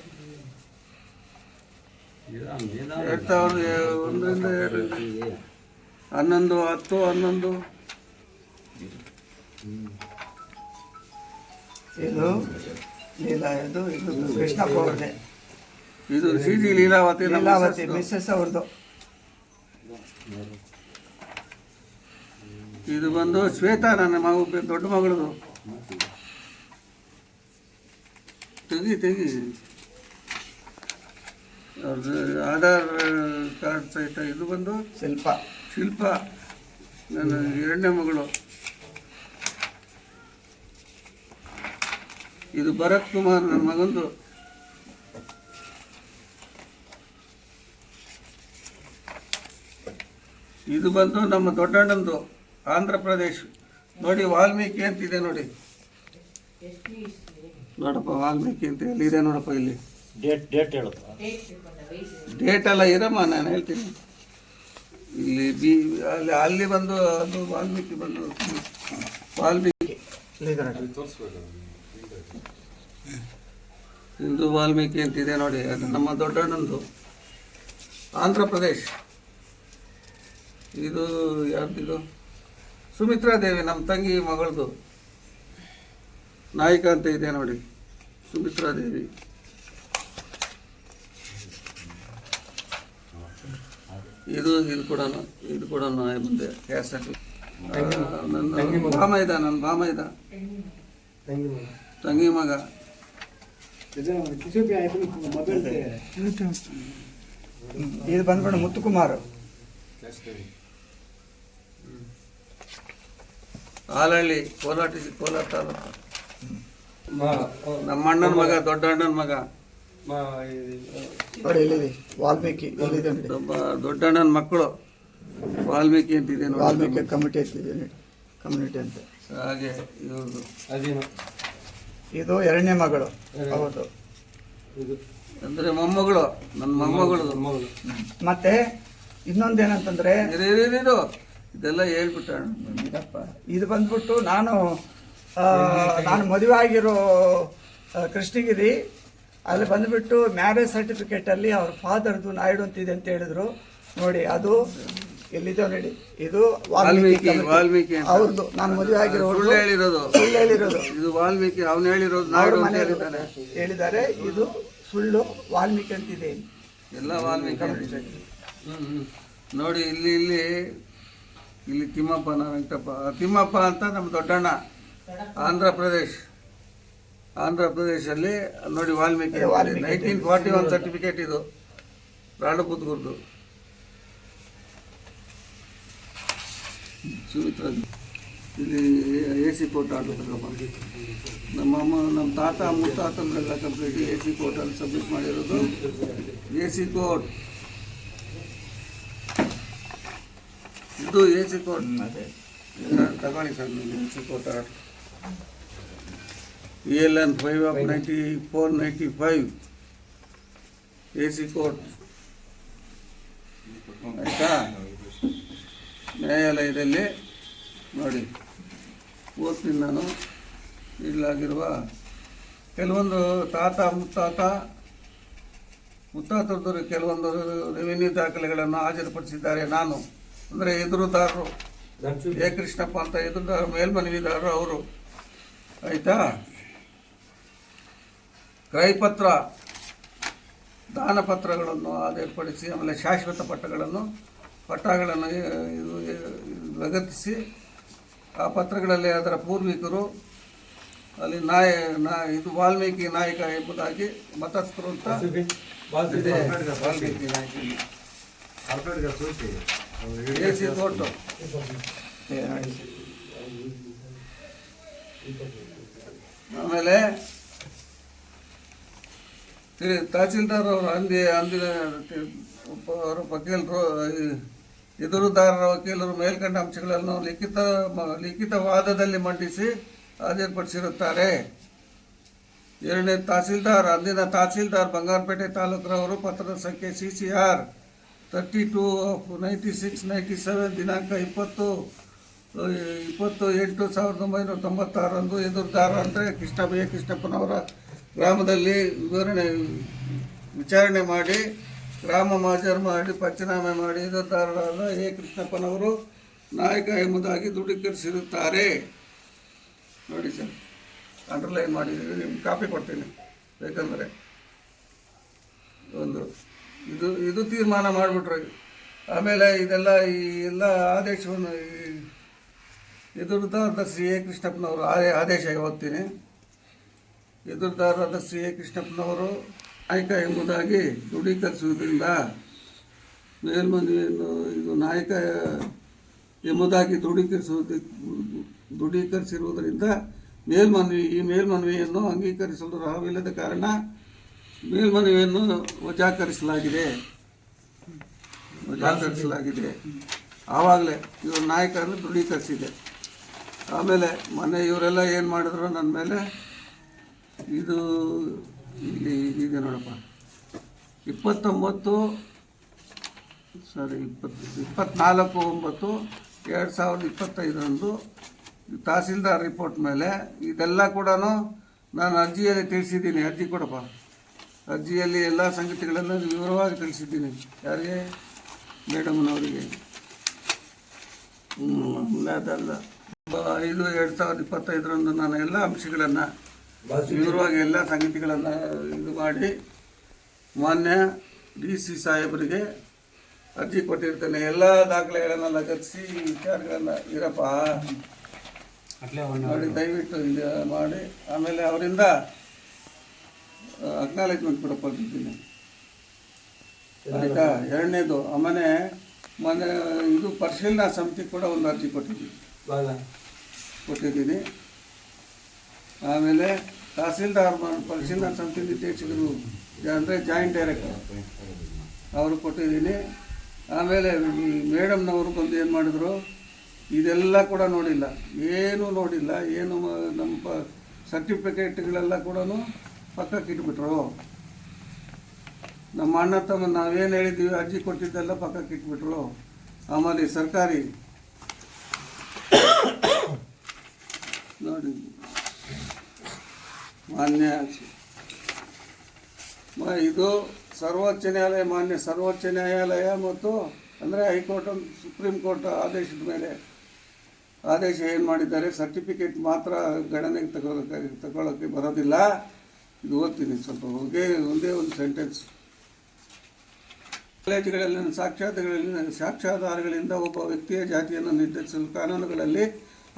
2001 11/10/11. ಇದು ಇದು ಕೃಷ್ಣಪ್ಪ ಅವ್ರದ್ದೇ. ಇದು CG ಲೀಲಾವತಿ ಮಿಸ್ಸಸ್ ಅವ್ರದ್ದು. ಇದು ಬಂದು ಶ್ವೇತಾ, ನನ್ನ ಮಗು ದೊಡ್ಡ ಮಗಳದು. ತೆಗಿ ಅವ್ರದ್ದು ಆಧಾರ್ ಕಾರ್ಡ್ ಸಹಿತ. ಇದು ಬಂದು ಶಿಲ್ಪ ನನ್ನ 2ನೇ ಮಗಳು. ಇದು ಭರತ್ ಕುಮಾರ್ ನನ್ನ ಮಗಂದು. ಇದು ಬಂದು ನಮ್ಮ ದೊಡ್ಡಣ್ಣಂದು, ಆಂಧ್ರ ಪ್ರದೇಶ್. ನೋಡಿ ವಾಲ್ಮೀಕಿ ಅಂತಿದೆ ನೋಡಿ, ನೋಡಪ್ಪ ವಾಲ್ಮೀಕಿ ಅಂತ ಎಲ್ಲಿದೆ ನೋಡಪ್ಪ ಇಲ್ಲಿ. ಡೇಟ್ ಹೇಳುತ್ತಾ? ಡೇಟ್ ಎಲ್ಲ ಇರಮ್ಮ, ನಾನು ಹೇಳ್ತೀನಿ. ಇಲ್ಲಿ ಅಲ್ಲಿ ಬಂದು ಅದು ವಾಲ್ಮೀಕಿ ಬಂದು ಹಿಂದೂ ವಾಲ್ಮೀಕಿ ಅಂತಿದೆ ನೋಡಿ, ಅದು ನಮ್ಮ ದೊಡ್ಡಣ್ಣಂದು, ಆಂಧ್ರ ಪ್ರದೇಶ್. ಇದು ಯಾರ್ದಿದು? ಸುಮಿತ್ರಾ ದೇವಿ, ನಮ್ಮ ತಂಗಿ ಮಗಳದು. ನಾಯಕ ಅಂತ ಇದೆ ನೋಡಿ, ಸುಮಿತ್ರಾ ದೇವಿ. ಇದು ಕೂಡ ಮುಂದೆ ಕ್ಯಾಸ್ಟ್. ನನ್ನ ಭಾಮೈದ ತಂಗಿ ಮಗ. ಇದು ಬಂದ್ಬಿಟ್ಟು ಮುತ್ತುಕುಮಾರ್. ಆಲಹಳ್ಳಿ ಕೋಲಾರ ತಾಲೂಕು. ನಮ್ಮ ಅಣ್ಣನ ಮಗ, ದೊಡ್ಡ ಅಣ್ಣನ ಮಗ, ನೋಡಿ ಎಲ್ಲಿದೆ ವಾಲ್ಮೀಕಿ, ಎಲ್ಲಿದೆ ನೋಡಿ ಒಬ್ಬ ದೊಡ್ಡ ಅಣ್ಣನ ಮಕ್ಕಳು ವಾಲ್ಮೀಕಿ ಅಂತಿದೆ ನೋಡಿ. ವಾಲ್ಮೀಕಿ ಕಮಿಟಿ ಅಂತಿದೆ ನೋಡಿ, ಕಮ್ಯುನಿಟಿ ಅಂತ. ಹಾಗೆ ಇವ್ರದ್ದು ಇದು ಎರಡನೇ ಮಗಳು, ಹೌದು. ಅಂದರೆ ಮೊಮ್ಮಗಳು, ನನ್ನ ಮೊಮ್ಮಗಳು. ಮತ್ತೆ ಇನ್ನೊಂದೇನಂತಂದ್ರೆ ಇದು ಇದೆಲ್ಲ ಹೇಳ್ಬಿಟ್ಟ ಇದಪ್ಪ, ಇದು ಬಂದ್ಬಿಟ್ಟು ನಾನು ಮದುವೆ ಆಗಿರೋ ಕೃಷ್ಣಗಿರಿ, ಅಲ್ಲಿ ಬಂದ್ಬಿಟ್ಟು ಮ್ಯಾರೇಜ್ ಸರ್ಟಿಫಿಕೇಟಲ್ಲಿ ಅವ್ರ ಫಾದರ್ದು ನಾಯ್ಡು ಅಂತಿದೆ ಅಂತ ಹೇಳಿದ್ರು ನೋಡಿ. ಅದು ಎಲ್ಲಿದೆ ನೋಡಿ, ಇದು ವಾಲ್ಮೀಕಿ ಅವ್ರದ್ದು. ನಾನು ಮದುವೆ ಆಗಿರೋ ಸುಳ್ಳು ಹೇಳಿರೋದು, ಇದು ವಾಲ್ಮೀಕಿ ಅವನು ಹೇಳಿರೋದು, ಅವ್ರ ನಾಯ್ಡು ಅಂತ ಮನೆ ಹೇಳಿದ್ದಾನೆ. ಹೇಳಿದ್ದಾರೆ. ಇದು ಸುಳ್ಳು, ವಾಲ್ಮೀಕಿ ಅಂತಿದೆ. ಎಲ್ಲ ವಾಲ್ಮೀಕಿ ನೋಡಿ. ಇಲ್ಲಿ ತಿಮ್ಮಪ್ಪ, ವೆಂಕಟಪ್ಪ, ತಿಮ್ಮಪ್ಪ ಅಂತ ನಮ್ಮ ದೊಡ್ಡಣ್ಣ, ಆಂಧ್ರ ಪ್ರದೇಶಲ್ಲಿ ನೋಡಿ ವಾಲ್ಮೀಕಿ 1941 ಸರ್ಟಿಫಿಕೇಟ್ ಇದು, ರಾಣಪುತ್ಗುರ್ದು. ಸುಮಿತ್ರ ಇಲ್ಲಿ AC ಕೋರ್ಟ್ ಆಡ್ಬೇಕಪ್ಪ. ನಮ್ಮ ತಾತ ಮುತ್ತಾತಂದೆಲ್ಲ ಕಂಪ್ಲೀಟ್ AC ಕೋರ್ಟಲ್ಲಿ ಸಬ್ಮಿಟ್ ಮಾಡಿರೋದು. AC ಕೋರ್ಟ್ ಇದು, AC ಕೋರ್ಟ್ ತಗೊಳ್ಳಿ ಸರ್ ನೀವು. AC court ELN 5 of 94-95 AC court ಆಯಿತಾ. ನ್ಯಾಯಾಲಯದಲ್ಲಿ ನೋಡಿ ಓದ್ತೀನಿ ನಾನು. ಇಲ್ಲಾಗಿರುವ ಕೆಲವೊಂದು ಮುತ್ತಾತರದ್ದು ಕೆಲವೊಂದು ರೆವಿನ್ಯೂ ದಾಖಲೆಗಳನ್ನು ಹಾಜರುಪಡಿಸಿದ್ದಾರೆ. ನಾನು ಅಂದರೆ ಎದುರುದಾರರು ಎ ಕೃಷ್ಣಪ್ಪ ಅಂತ ಎದುರುದಾರ, ಮೇಲ್ಮನವಿದಾರರು ಅವರು, ಆಯಿತಾ. ಕ್ರಯಪತ್ರ, ದಾನಪತ್ರಗಳನ್ನು ಹಾಜರುಪಡಿಸಿ, ಆಮೇಲೆ ಶಾಶ್ವತ ಪಟ್ಟಗಳನ್ನು ಇದು ಲಗತ್ತಿಸಿ, ಆ ಪತ್ರಗಳಲ್ಲಿ ಅದರ ಪೂರ್ವಿಕರು ಅಲ್ಲಿ ಇದು ವಾಲ್ಮೀಕಿ ನಾಯಕ ಎಂಬುದಾಗಿ ಮತಸ್ಥರು ಅಂತ ಇದೆ. ವಾಲ್ಮೀಕಿ ನಾಯಕ AC ಕೋರ್ಟು. ಆಮೇಲೆ ತಹಸೀಲ್ದಾರ್ ಅವರು ಅಂದಿನ ಅವರು ವಕೀಲರು, ಎದುರುದಾರರ ವಕೀಲರು ಮೇಲ್ಕಂಡ ಅಂಶಗಳನ್ನು ಲಿಖಿತವಾದದಲ್ಲಿ ಮಂಡಿಸಿ ಹಾಜರುಪಡಿಸಿರುತ್ತಾರೆ. ಎರಡನೇ ತಹಸೀಲ್ದಾರ್, ಅಂದಿನ ತಹಸೀಲ್ದಾರ್ ಬಂಗಾರಪೇಟೆ ತಾಲೂಕರವರು ಪತ್ರದ ಸಂಖ್ಯೆ CCR 32/96-97 ದಿನಾಂಕ 20/8/1996 ಎದುರುದಾರ ಅಂದರೆ ಕೃಷ್ಣಪ್ಪನವರ ಗ್ರಾಮದಲ್ಲಿ ವಿಚಾರಣೆ ಮಾಡಿ, ಗ್ರಾಮ ಮಾಜರು ಮಾಡಿ, ಪಂಚನಾಮೆ ಮಾಡಿ ಎದುರುದಾರರಾದ ಎ ಕೃಷ್ಣಪ್ಪನವರು ನಾಯಕ ಎಂಬುದಾಗಿ ದೃಢೀಕರಿಸಿರುತ್ತಾರೆ. ನೋಡಿ ಸರ್, ಅಂಡರ್ಲೈನ್ ಮಾಡಿದ್ದೀವಿ, ನಿಮ್ಗೆ ಕಾಪಿ ಕೊಡ್ತೀನಿ ಬೇಕಂದರೆ. ಇದು ತೀರ್ಮಾನ ಮಾಡಿಬಿಟ್ರು. ಆಮೇಲೆ ಇದೆಲ್ಲ ಈ ಎಲ್ಲ ಆದೇಶವನ್ನು ಎದುರುದಾರದ ಶ್ರೀ ಎ ಕೃಷ್ಣಪ್ಪನವರು ಆದೇಶ ಓದ್ತೀನಿ. ಎದುರುದಾರರಾದ ಶ್ರೀ ಎ ಕೃಷ್ಣಪ್ಪನವರು ನಾಯಕ ಎಂಬುದಾಗಿ ದೃಢೀಕರಿಸುವುದರಿಂದ ಮೇಲ್ಮನವಿಯನ್ನು ಇದು ನಾಯಕ ಎಂಬುದಾಗಿ ದೃಢೀಕರಿಸಿರುವುದರಿಂದ ಈ ಮೇಲ್ಮನವಿಯನ್ನು ಅಂಗೀಕರಿಸಲು ರಾವಿಲ್ಲದ ಕಾರಣ ಮೇಲ್ಮನವಿಯನ್ನು ವಜಾಕರಿಸಲಾಗಿದೆ. ಆವಾಗಲೇ ಇವರು ನಾಯಕರನ್ನು ದೃಢೀಕರಿಸಿದೆ. ಆಮೇಲೆ ಮೊನ್ನೆ ಇವರೆಲ್ಲ ಏನು ಮಾಡಿದ್ರು ನನ್ನ ಮೇಲೆ, ಇದು ಇಲ್ಲಿ ಇದೆ ನೋಡಪ್ಪ, 24/9/2025 ತಹಸೀಲ್ದಾರ್ ರಿಪೋರ್ಟ್ ಮೇಲೆ ಇದೆಲ್ಲ ಕೂಡ ನಾನು ಅರ್ಜಿಯಲ್ಲಿ ತಿಳಿಸಿದ್ದೀನಿ. ಅರ್ಜಿ ಕೊಡಪ್ಪ. ಅರ್ಜಿಯಲ್ಲಿ ಎಲ್ಲ ಸಂಗತಿಗಳನ್ನು ವಿವರವಾಗಿ ತಿಳಿಸಿದ್ದೀನಿ. ಯಾರಿಗೆ? ಮೇಡಮ್ನವರಿಗೆ. ಅದಲ್ಲ 5/2025 ನಾನು ಎಲ್ಲ ಅಂಶಗಳನ್ನು ವಿವರವಾಗಿ ಎಲ್ಲ ಸಂಗತಿಗಳನ್ನು ಇದು ಮಾಡಿ ಮಾನ್ಯ DC ಸಾಹೇಬರಿಗೆ ಅರ್ಜಿ ಕೊಟ್ಟಿರ್ತೇನೆ. ಎಲ್ಲ ದಾಖಲೆಗಳನ್ನು ಲಗತ್ತಿಸಿ ವಿಚಾರಗಳನ್ನು ಇರಪ್ಪ ನೋಡಿ ದಯವಿಟ್ಟು ಇದು ಮಾಡಿ. ಆಮೇಲೆ ಅವರಿಂದ ಅಕ್ನಾಲೇಜ್ಮೆಂಟ್ ಕೂಡ ಕೊಟ್ಟಿದ್ದೀನಿ, ಆಯಿತಾ. ಎರಡನೇದು ಮೊನ್ನೆ ಇದು ಪರಿಶೀಲನಾ ಸಮಿತಿ ಕೂಡ ಒಂದು ಅರ್ಜಿ ಕೊಟ್ಟಿದ್ದೀವಿ. ಕೊಟ್ಟಿದ್ದೀನಿ. ಆಮೇಲೆ ತಹಸೀಲ್ದಾರ್ ಪರಿಶೀಲನಾ ಸಮಿತಿ ನಿರ್ದೇಶಕರು ಅಂದರೆ ಜಾಯಿಂಟ್ ಡೈರೆಕ್ಟರ್ ಅವರು ಕೊಟ್ಟಿದ್ದೀನಿ. ಆಮೇಲೆ ಮೇಡಮ್ನವರು ಬಂದು ಏನು ಮಾಡಿದ್ರು, ಇದೆಲ್ಲ ಕೂಡ ನೋಡಿಲ್ಲ, ಏನೂ ನೋಡಿಲ್ಲ, ಏನು ನಮ್ಮ ಸರ್ಟಿಫಿಕೇಟ್ಗಳೆಲ್ಲ ಕೂಡ ಪಕ್ಕಕ್ಕೆ ಇಟ್ಬಿಟ್ರು. ನಮ್ಮ ಅಣ್ಣ ತಮ್ಮ ನಾವೇನು ಹೇಳಿದ್ದೀವಿ ಅರ್ಜಿ ಕೊಟ್ಟಿದ್ದೆಲ್ಲ ಪಕ್ಕಕ್ಕೆ ಇಟ್ಬಿಟ್ರು. ಆಮೇಲೆ ಸರ್ಕಾರಿ ನೋಡಿ ಇದು ಸರ್ವೋಚ್ಚ ನ್ಯಾಯಾಲಯ, ಮಾನ್ಯ ಸರ್ವೋಚ್ಚ ನ್ಯಾಯಾಲಯ ಮತ್ತು ಅಂದರೆ ಹೈಕೋರ್ಟ್, ಸುಪ್ರೀಂ ಕೋರ್ಟ್ ಆದೇಶದ ಮೇಲೆ ಆದೇಶ ಏನು ಮಾಡಿದ್ದಾರೆ, ಸರ್ಟಿಫಿಕೇಟ್ ಮಾತ್ರ ಗಣನೆಗೆ ತಗೊಳ್ಳೋಕ್ಕೆ ಬರೋದಿಲ್ಲ. ಇದು ಓದ್ತೀನಿ ಸ್ವಲ್ಪ, ಒಂದೇ ಒಂದು ಸೆಂಟೆನ್ಸ್. ಕಾಲೇಜುಗಳಲ್ಲಿನ ಸಾಕ್ಷ್ಯಾಧಾರಗಳಿಂದ ಒಬ್ಬ ವ್ಯಕ್ತಿಯ ಜಾತಿಯನ್ನು ನಿರ್ಧರಿಸಲು ಕಾನೂನುಗಳಲ್ಲಿ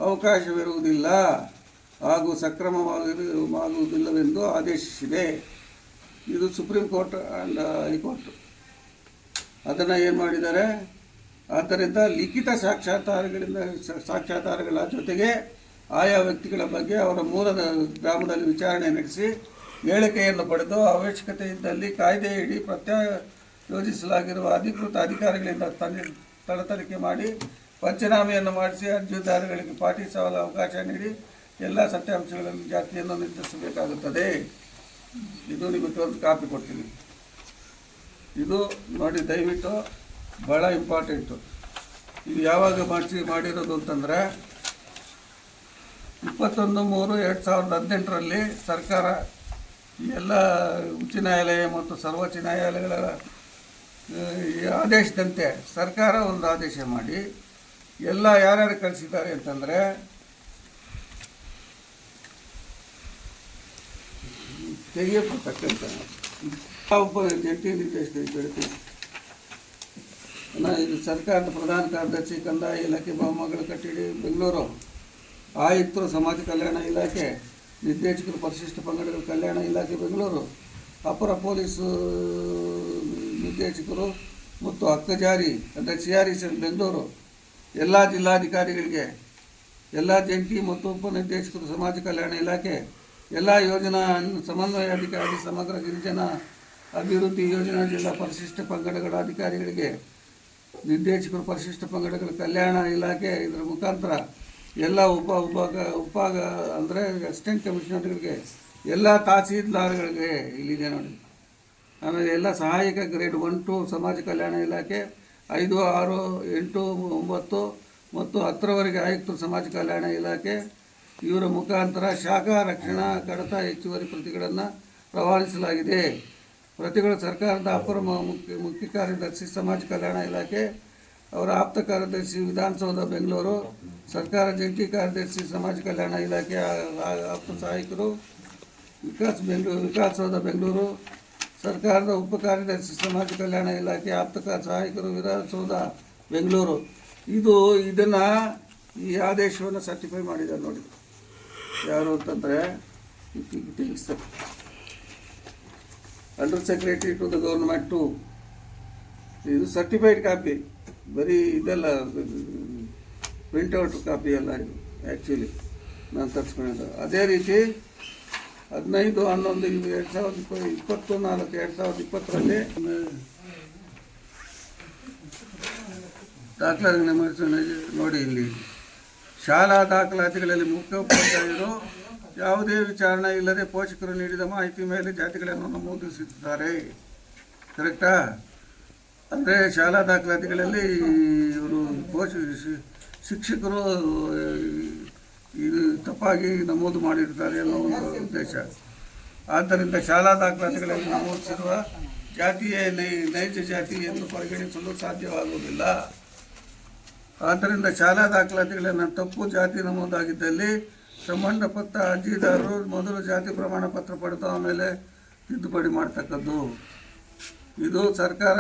ಅವಕಾಶವಿರುವುದಿಲ್ಲ ಹಾಗೂ ಸಕ್ರಮವಾಗುವುದಿಲ್ಲವೆಂದು ಆದೇಶಿಸಿದೆ. ಇದು ಸುಪ್ರೀಂ ಕೋರ್ಟ್ ಆ್ಯಂಡ್ ಹೈಕೋರ್ಟ್ ಅದನ್ನು ಏನು ಮಾಡಿದ್ದಾರೆ. ಆದ್ದರಿಂದ ಲಿಖಿತ ಸಾಕ್ಷ್ಯಾಧಾರಗಳ ಜೊತೆಗೆ ಆಯಾ ವ್ಯಕ್ತಿಗಳ ಬಗ್ಗೆ ಅವರ ಮೂಲದ ಗ್ರಾಮದಲ್ಲಿ ವಿಚಾರಣೆ ನಡೆಸಿ ಹೇಳಿಕೆಯನ್ನು ಪಡೆದು ಅವಶ್ಯಕತೆ ಇದ್ದಲ್ಲಿ ಕಾಯ್ದೆಯಡಿ ಯೋಜಿಸಲಾಗಿರುವ ಅಧಿಕೃತ ಅಧಿಕಾರಿಗಳಿಂದ ತನಿಖೆ ಮಾಡಿ ಪಂಚನಾಮೆಯನ್ನು ಮಾಡಿಸಿ ಅರ್ಜಿದಾರರಿಗೆ ಪಾಟಿಸಲು ಅವಕಾಶ ನೀಡಿ ಎಲ್ಲ ಸತ್ಯಾಂಶಗಳನ್ನು ಜಾತಿಯನ್ನು ನಿರ್ಧರಿಸಬೇಕಾಗುತ್ತದೆ. ಇದು ನಿಮಗೆ ಒಂದು ಕಾಪಿ ಕೊಡ್ತೀನಿ. ಇದು ನೋಡಿ ದಯವಿಟ್ಟು ಭಾಳ ಇಂಪಾರ್ಟೆಂಟು. ಇದು ಯಾವಾಗ ಮಾಡಿರೋದು ಅಂತಂದರೆ 21/3/2018 ಸರ್ಕಾರ ಎಲ್ಲ ಉಚ್ಚ ನ್ಯಾಯಾಲಯ ಮತ್ತು ಸರ್ವೋಚ್ಚ ನ್ಯಾಯಾಲಯಗಳ ಆದೇಶದಂತೆ ಸರ್ಕಾರ ಒಂದು ಆದೇಶ ಮಾಡಿ ಎಲ್ಲ ಯಾರ್ಯಾರು ಕಳಿಸಿದ್ದಾರೆ ಅಂತಂದರೆ ತೆಗೆಯಲ್ಪಡ್ತಕ್ಕಂಥ ಒಬ್ಬ ಜಂಟಿ ನಿರ್ದೇಶಕರಿಗೆ ಹೇಳ್ತೀನಿ. ಇದು ಸರ್ಕಾರದ ಪ್ರಧಾನ ಕಾರ್ಯದರ್ಶಿ ಕಂದಾಯ ಇಲಾಖೆ ಬಹುಮಗಳ ಕಟ್ಟಡಿ ಬೆಂಗಳೂರು, ಆಯುಕ್ತರು ಸಮಾಜ ಕಲ್ಯಾಣ ಇಲಾಖೆ, ನಿರ್ದೇಶಕರು ಪರಿಶಿಷ್ಟ ಪಂಗಡಗಳ ಕಲ್ಯಾಣ ಇಲಾಖೆ ಬೆಂಗಳೂರು, ಅಪರ ಪೊಲೀಸ್ ನಿರ್ದೇಶಕರು ಮತ್ತು ಹಕ್ಕುಜಾರಿ ಅಂದರೆ CREC ಬೆಂಗಳೂರು, ಎಲ್ಲ ಜಿಲ್ಲಾಧಿಕಾರಿಗಳಿಗೆ, ಎಲ್ಲ ಜಂಟಿ ಮತ್ತು ಉಪನಿರ್ದೇಶಕರು ಸಮಾಜ ಕಲ್ಯಾಣ ಇಲಾಖೆ, ಎಲ್ಲ ಯೋಜನಾ ಸಮನ್ವಯ ಅಧಿಕಾರಿ ಸಮಗ್ರ ಗಿರಿಜನ ಅಭಿವೃದ್ಧಿ ಯೋಜನಾ ಜಿಲ್ಲಾ ಪರಿಶಿಷ್ಟ ಪಂಗಡಗಳ ಅಧಿಕಾರಿಗಳಿಗೆ, ನಿರ್ದೇಶಕರು ಪರಿಶಿಷ್ಟ ಪಂಗಡಗಳ ಕಲ್ಯಾಣ ಇಲಾಖೆ ಇದರ ಮುಖಾಂತರ ಎಲ್ಲ ಉಪವಿಭಾಗ ಅಂದರೆ ಅಸಿಸ್ಟೆಂಟ್ ಕಮಿಷನರ್ಗಳಿಗೆ, ಎಲ್ಲ ತಹಸೀಲ್ದಾರ್ಗಳಿಗೆ ಇಲ್ಲಿದೆ ನೋಡಿ. ಆಮೇಲೆ ಎಲ್ಲ ಸಹಾಯಕ ಗ್ರೇಡ್ 1, 2 ಸಮಾಜ ಕಲ್ಯಾಣ ಇಲಾಖೆ 5, 6, 8, 9 ಮತ್ತು 10ರವರೆಗೆ ಆಯುಕ್ತರು ಸಮಾಜ ಕಲ್ಯಾಣ ಇಲಾಖೆ ಇವರ ಮುಖಾಂತರ ಶಾಖಾ ರಕ್ಷಣಾ ಕಡತ ಹೆಚ್ಚುವರಿ ಪ್ರತಿಗಳನ್ನು ರವಾನಿಸಲಾಗಿದೆ. ಪ್ರತಿಗಳು ಸರ್ಕಾರದ ಅಪರ ಮುಖ್ಯ ಕಾರ್ಯದರ್ಶಿ ಸಮಾಜ ಕಲ್ಯಾಣ ಇಲಾಖೆ, ಅವರ ಆಪ್ತ ಕಾರ್ಯದರ್ಶಿ ವಿಧಾನಸೌಧ ಬೆಂಗಳೂರು, ಸರ್ಕಾರ ಜಂಟಿ ಕಾರ್ಯದರ್ಶಿ ಸಮಾಜ ಕಲ್ಯಾಣ ಇಲಾಖೆ ಆಪ್ತ ಸಹಾಯಕರು ವಿಕಾಸಸೌಧ ಬೆಂಗಳೂರು, ಸರ್ಕಾರದ ಉಪ ಕಾರ್ಯದರ್ಶಿ ಸಮಾಜ ಕಲ್ಯಾಣ ಇಲಾಖೆ ಆಪ್ತ ಸಹಾಯಕರು ವಿಧಾನಸೌಧ ಬೆಂಗಳೂರು. ಇದನ್ನು ಈ ಆದೇಶವನ್ನು ಸರ್ಟಿಫೈ ಮಾಡಿದ್ದಾರೆ ನೋಡಿ. ಯಾರು ಅಂತಂದರೆ ತಿಳಿಸ್ತಾರೆ, under secretary to the government 2. ಇದು ಸರ್ಟಿಫೈಡ್ ಕಾಪಿ, ಬರೀ ಇದೆಲ್ಲ ಪ್ರಿಂಟ್ಔಟ್ ಕಾಪಿ ಅಲ್ಲ ಇದು ಆ್ಯಕ್ಚುಲಿ ನಾನು ತರಿಸ್ಕೊಂಡಿದ್ದೆ. ಅದೇ ರೀತಿ 15/11/2020 ದಾಖಲಾತಿಗಳನ್ನು ನೋಡಿ. ಇಲ್ಲಿ ಶಾಲಾ ದಾಖಲಾತಿಗಳಲ್ಲಿ ಮುಖ್ಯೋಪಾಧ್ಯಾಯರು ಯಾವುದೇ ವಿಚಾರಣೆ ಇಲ್ಲದೆ ಪೋಷಕರು ನೀಡಿದ ಮಾಹಿತಿ ಮೇಲೆ ಜಾತಿಗಳನ್ನು ನಮೂದಿಸುತ್ತಾರೆ. ಕರೆಕ್ಟಾ? ಅಂದರೆ ಶಾಲಾ ದಾಖಲಾತಿಗಳಲ್ಲಿ ಇವರು ಶಿಕ್ಷಕರು ಇದು ತಪ್ಪಾಗಿ ನಮೂದು ಮಾಡಿರ್ತಾರೆ ಅನ್ನೋ ಒಂದು ಉದ್ದೇಶ. ಆದ್ದರಿಂದ ಶಾಲಾ ದಾಖಲಾತಿಗಳಲ್ಲಿ ನಮೂದಿಸಿರುವ ಜಾತಿಯೇ ನೈಜ ಜಾತಿ ಎಂದು ಪರಿಗಣಿಸಲು ಸಾಧ್ಯವಾಗುವುದಿಲ್ಲ. ಆದ್ದರಿಂದ ಶಾಲಾ ದಾಖಲಾತಿಗಳನ್ನು ತಪ್ಪು ಜಾತಿ ನಮೂದಾಗಿದ್ದಲ್ಲಿ ಸಂಬಂಧಪಟ್ಟ ಅರ್ಜಿದಾರರು ಮೊದಲು ಜಾತಿ ಪ್ರಮಾಣ ಪತ್ರ ಪಡೆದು ಆಮೇಲೆ ತಿದ್ದುಪಡಿ ಮಾಡ್ತಕ್ಕದ್ದು. ಇದು ಸರ್ಕಾರ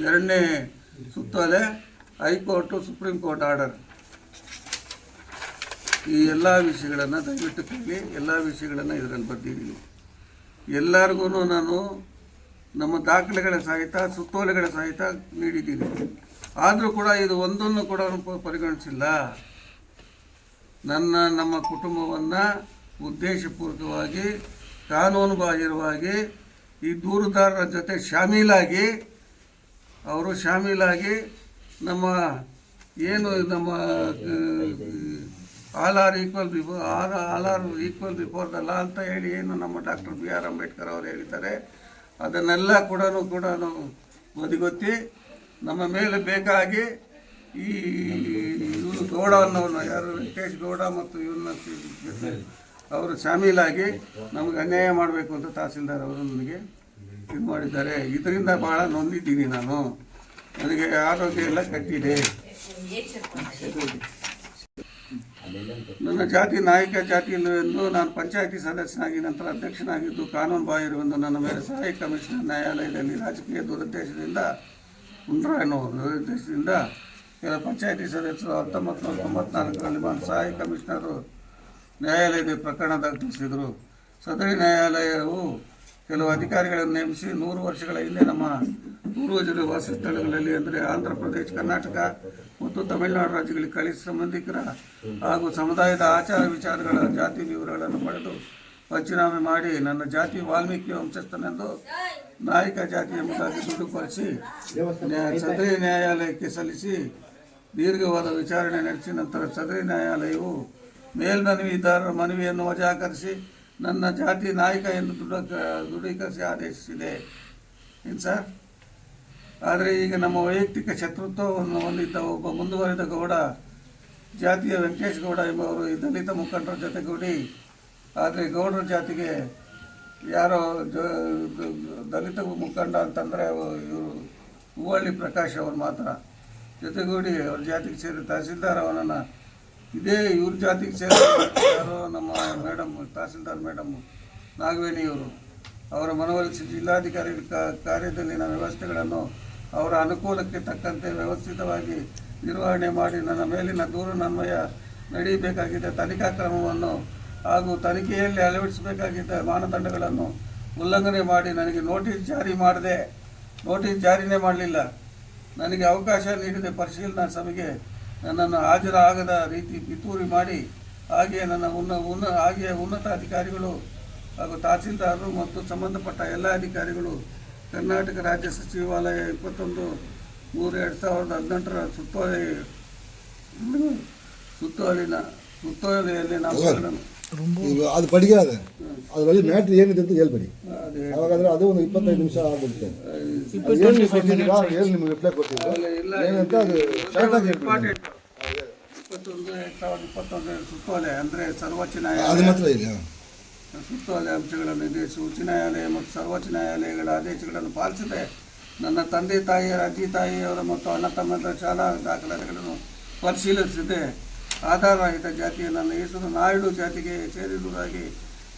2ನೇ ಸುತ್ತೋಲೆ, ಹೈಕೋರ್ಟು, ಸುಪ್ರೀಂ ಕೋರ್ಟ್ ಆರ್ಡರ್. ಈ ಎಲ್ಲ ವಿಷಯಗಳನ್ನು ದಯವಿಟ್ಟು ಕೇಳಿ. ಎಲ್ಲ ವಿಷಯಗಳನ್ನು ಇದರಲ್ಲಿ ಬರ್ತಿದ್ದೀನಿ. ಎಲ್ಲರಿಗೂ ನಾನು ನಮ್ಮ ದಾಖಲೆಗಳ ಸಹಿತ ಸುತ್ತೋಲೆಗಳ ಸಹಿತ ನೀಡಿದ್ದೀನಿ. ಆದರೂ ಕೂಡ ಇದು ಒಂದನ್ನು ಕೂಡ ಪರಿಗಣಿಸಿಲ್ಲ. ನಮ್ಮ ಕುಟುಂಬವನ್ನು ಉದ್ದೇಶಪೂರ್ವಕವಾಗಿ ಕಾನೂನು ಬಾಹಿರವಾಗಿ ಈ ದೂರುದಾರರ ಜೊತೆ ಶಾಮೀಲಾಗಿ ನಮ್ಮ ಏನು ನಮ್ಮ all are equal before the law ಅಂತ ಹೇಳಿ ಏನು ನಮ್ಮ ಡಾಕ್ಟರ್ ಬಿ ಆರ್ ಅಂಬೇಡ್ಕರ್ ಅವರು ಹೇಳಿದ್ದಾರೆ, ಅದನ್ನೆಲ್ಲ ಕೂಡ ಬದಿಗೊತ್ತಿ ನಮ್ಮ ಮೇಲೆ ಬೇಕಾಗಿ ಈ ಇವರು ಗೌಡ ಅನ್ನೋನು ಯಾರು ವೆಂಕಟೇಶ್ ಗೌಡ ಮತ್ತು ಇವನ್ನ ಅವರು ಶಾಮೀಲಾಗಿ ನಮಗೆ ಅನ್ಯಾಯ ಮಾಡಬೇಕು ಅಂತ ತಹಸೀಲ್ದಾರ್ ಅವರು ನನಗೆ ಇದು ಮಾಡಿದ್ದಾರೆ. ಇದರಿಂದ ಭಾಳ ನೊಂದಿದ್ದೀನಿ ನಾನು. ನನಗೆ ಆರೋಗ್ಯ ಎಲ್ಲ ಕಟ್ಟಿದೆ. ನನ್ನ ಜಾತಿ ನಾಯಕ ಜಾತಿ ಎಂದು ನಾನು ಪಂಚಾಯತಿ ಸದಸ್ಯನಾಗಿ ನಂತರ ಅಧ್ಯಕ್ಷನಾಗಿದ್ದು ಕಾನೂನು ಬಾಹಿರವೆಂದು ನನ್ನ ಮೇಲೆ ಸಹಾಯಕ ಕಮಿಷನರ್ ನ್ಯಾಯಾಲಯದಲ್ಲಿ ರಾಜಕೀಯ ದುರುದ್ದೇಶದಿಂದ ಕೆಲ ಪಂಚಾಯತಿ ಸದಸ್ಯರು 1994ರಲ್ಲಿ ಸಹಾಯಕ ಕಮಿಷನರು ನ್ಯಾಯಾಲಯದ ಪ್ರಕರಣ ದಾಖಲಿಸಿದರು. ಸದರಿ ನ್ಯಾಯಾಲಯವು ಕೆಲವು ಅಧಿಕಾರಿಗಳನ್ನು ನೇಮಿಸಿ 100 ವರ್ಷಗಳ ಹಿಂದೆ ನಮ್ಮ ಪೂರ್ವಜರ ವಾಸಸ್ಥಳಗಳಲ್ಲಿ ಅಂದರೆ ಆಂಧ್ರ ಪ್ರದೇಶ, ಕರ್ನಾಟಕ ಮತ್ತು ತಮಿಳುನಾಡು ರಾಜ್ಯಗಳಿಗೆ ಕಳಿಸಿ ಸಂಬಂಧಿಕರ ಹಾಗೂ ಸಮುದಾಯದ ಆಚಾರ ವಿಚಾರಗಳ ಜಾತಿ ವಿವರಗಳನ್ನು ಪಡೆದು ಪಂಚನಾಮೆ ಮಾಡಿ ನನ್ನ ಜಾತಿ ವಾಲ್ಮೀಕಿ ವಂಶಸ್ಥನೆಂದು ನಾಯಕ ಜಾತಿ ಎಂಬುದಾಗಿ ದುಡ್ಡುಪಡಿಸಿ ಸದರಿ ನ್ಯಾಯಾಲಯಕ್ಕೆ ಸಲ್ಲಿಸಿ ದೀರ್ಘವಾದ ವಿಚಾರಣೆ ನಡೆಸಿ ನಂತರ ಸದರಿ ನ್ಯಾಯಾಲಯವು ಮೇಲ್ಮನವಿದಾರರ ಮನವಿಯನ್ನು ವಜಾಕರಿಸಿ ನನ್ನ ಜಾತಿ ನಾಯಕ ಎಂದು ದೃಢೀಕರಿಸಿ ಆದೇಶಿಸಿದೆ. ಏನು ಸರ್? ಆದರೆ ಈಗ ನಮ್ಮ ವೈಯಕ್ತಿಕ ಶತ್ರುತ್ವವನ್ನು ಹೊಂದಿದ್ದ ಒಬ್ಬ ಮುಂದುವರಿದ ಗೌಡ ಜಾತಿಯ ವೆಂಕಟೇಶ್ ಗೌಡ ಎಂಬವರು ಈ ದಲಿತ ಮುಖಂಡರ ಜೊತೆಗೂಡಿ, ಆದರೆ ಗೌಡರ ಜಾತಿಗೆ ಯಾರೋ ದಲಿತ ಮುಖಂಡ ಅಂತಂದರೆ ಇವರು ಹೂವಳ್ಳಿ ಪ್ರಕಾಶ್ ಅವರು ಮಾತ್ರ ಜೊತೆಗೂಡಿ ಅವ್ರ ಜಾತಿಗೆ ಸೇರಿ ತಹಸೀಲ್ದಾರ್ ಅವನನ್ನು ಇದೇ ಇವ್ರ ಜಾತಿಗೆ ಸೇರಿ ಯಾರೋ ನಮ್ಮ ಮೇಡಮ್ ತಹಸೀಲ್ದಾರ್ ಮೇಡಮ್ ನಾಗವೇಣಿಯವರು ಅವರ ಮನವೊಲಿಸಿ ಜಿಲ್ಲಾಧಿಕಾರಿಗಳ ಕಾರ್ಯದಲ್ಲಿನ ವ್ಯವಸ್ಥೆಗಳನ್ನು ಅವರ ಅನುಕೂಲಕ್ಕೆ ತಕ್ಕಂತೆ ವ್ಯವಸ್ಥಿತವಾಗಿ ನಿರ್ವಹಣೆ ಮಾಡಿ ನನ್ನ ಮೇಲಿನ ದೂರನ್ವಯ ನಡೆಯಬೇಕಾಗಿದ್ದ ತನಿಖಾ ಕ್ರಮವನ್ನು ಹಾಗೂ ತನಿಖೆಯಲ್ಲಿ ಅಳವಡಿಸಬೇಕಾಗಿದ್ದ ಮಾನದಂಡಗಳನ್ನು ಉಲ್ಲಂಘನೆ ಮಾಡಿ ನನಗೆ ನೋಟಿಸ್ ಜಾರಿನೇ ಮಾಡಲಿಲ್ಲ. ನನಗೆ ಅವಕಾಶ ನೀಡಿದ ಪರಿಶೀಲನಾ ಸಭೆಗೆ ನನ್ನನ್ನು ಹಾಜರಾಗದ ರೀತಿ ಪಿತೂರಿ ಮಾಡಿ ಹಾಗೆಯೇ ನನ್ನ ಉನ್ನತ ಅಧಿಕಾರಿಗಳು ಹಾಗೂ ತಹಸೀಲ್ದಾರರು ಮತ್ತು ಸಂಬಂಧಪಟ್ಟ ಎಲ್ಲ ಅಧಿಕಾರಿಗಳು ಕರ್ನಾಟಕ ರಾಜ್ಯ ಸಚಿವಾಲಯ 21/3/2018 ಸುತ್ತೋಲೆಯಲ್ಲಿ ನಾವು ಅದು ಪಡಿಗಾದೆ ಅದ್ರ ಬಗ್ಗೆ ಮ್ಯಾಟ್ರ್ ಏನಿದೆ ಅಂತ ಹೇಳ್ಬೇಡಿ. ಅವಾಗಾದ್ರೆ ಅದು ಒಂದು 25 ನಿಮಿಷ ಆಗ್ಬಿಡುತ್ತೆ. ಏನು ನಿಮಗೆ ರಿಪ್ಲೈ ಕೊಟ್ಟಿದ್ದು ಏನಂತ ಅದು ಶಾರ್ಟಾಗಿ ಹೇಳ್ಬಿಡಿ. 21/2021 ಸುತ್ತೋಲೆ ಅಂದರೆ ಸರ್ವೋಚ್ಚ ನ್ಯಾಯಾಲಯ ಅದು ಮಾತ್ರ ಇದೆ. ಸುತ್ತೋಲೆ ಅಂಶಗಳನ್ನು ನಿರ್ದೇಶಿಸಿ ಉಚ್ಚ ನ್ಯಾಯಾಲಯ ಮತ್ತು ಸರ್ವೋಚ್ಚ ನ್ಯಾಯಾಲಯಗಳ ಆದೇಶಗಳನ್ನು ಪಾಲಿಸದೆ ನನ್ನ ತಂದೆ ತಾಯಿಯರ ಅಜ್ಜಿ ತಾಯಿಯವರ ಮತ್ತು ಅಣ್ಣ ತಮ್ಮಂದರ ಶಾಲಾ ದಾಖಲಾತಿಗಳನ್ನು ಪರಿಶೀಲಿಸಿದೆ. ಆಧಾರರಹಿತ ಜಾತಿಯ ನನ್ನ ಹೆಸರು ನಾಯ್ಡು ಜಾತಿಗೆ ಸೇರಿರುವುದಾಗಿ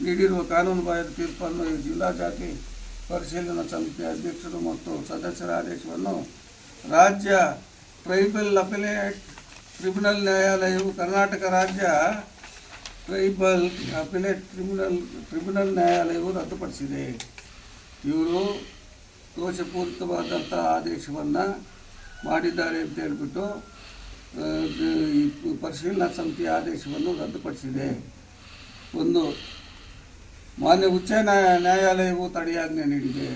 ನೀಡಿರುವ ಕಾನೂನು ಬಾಹಿರ ತೀರ್ಪನ್ನು ಜಿಲ್ಲಾ ಜಾತಿ ಪರಿಶೀಲನಾ ಸಮಿತಿಯ ಅಧ್ಯಕ್ಷರು ಮತ್ತು ಸದಸ್ಯರ ಆದೇಶವನ್ನು ರಾಜ್ಯ ಟ್ರೈಬಲ್ ಅಪೆಲೇಟ್ ಟ್ರಿಬ್ಯುನಲ್ ನ್ಯಾಯಾಲಯವು ಕರ್ನಾಟಕ ರಾಜ್ಯ ಟ್ರೈಬಲ್ ಅಪೆಲೇಟ್ ಟ್ರಿಬ್ಯುನಲ್ ನ್ಯಾಯಾಲಯವು ರದ್ದುಪಡಿಸಿದೆ. ಇವರು ದೋಷಪೂರಿತವಾದಂಥ ಆದೇಶವನ್ನು ಮಾಡಿದ್ದಾರೆ ಅಂತ ಹೇಳಿಬಿಟ್ಟು ಈ ಪರಿಶೀಲನಾ ಸಮಿತಿಯ ಆದೇಶವನ್ನು ರದ್ದುಪಡಿಸಿದೆ. ಒಂದು ಮಾನ್ಯ ಉಚ್ಚ ನ್ಯಾಯಾಲಯವು ತಡೆಯಾಜ್ಞೆ ನೀಡಿದೆ.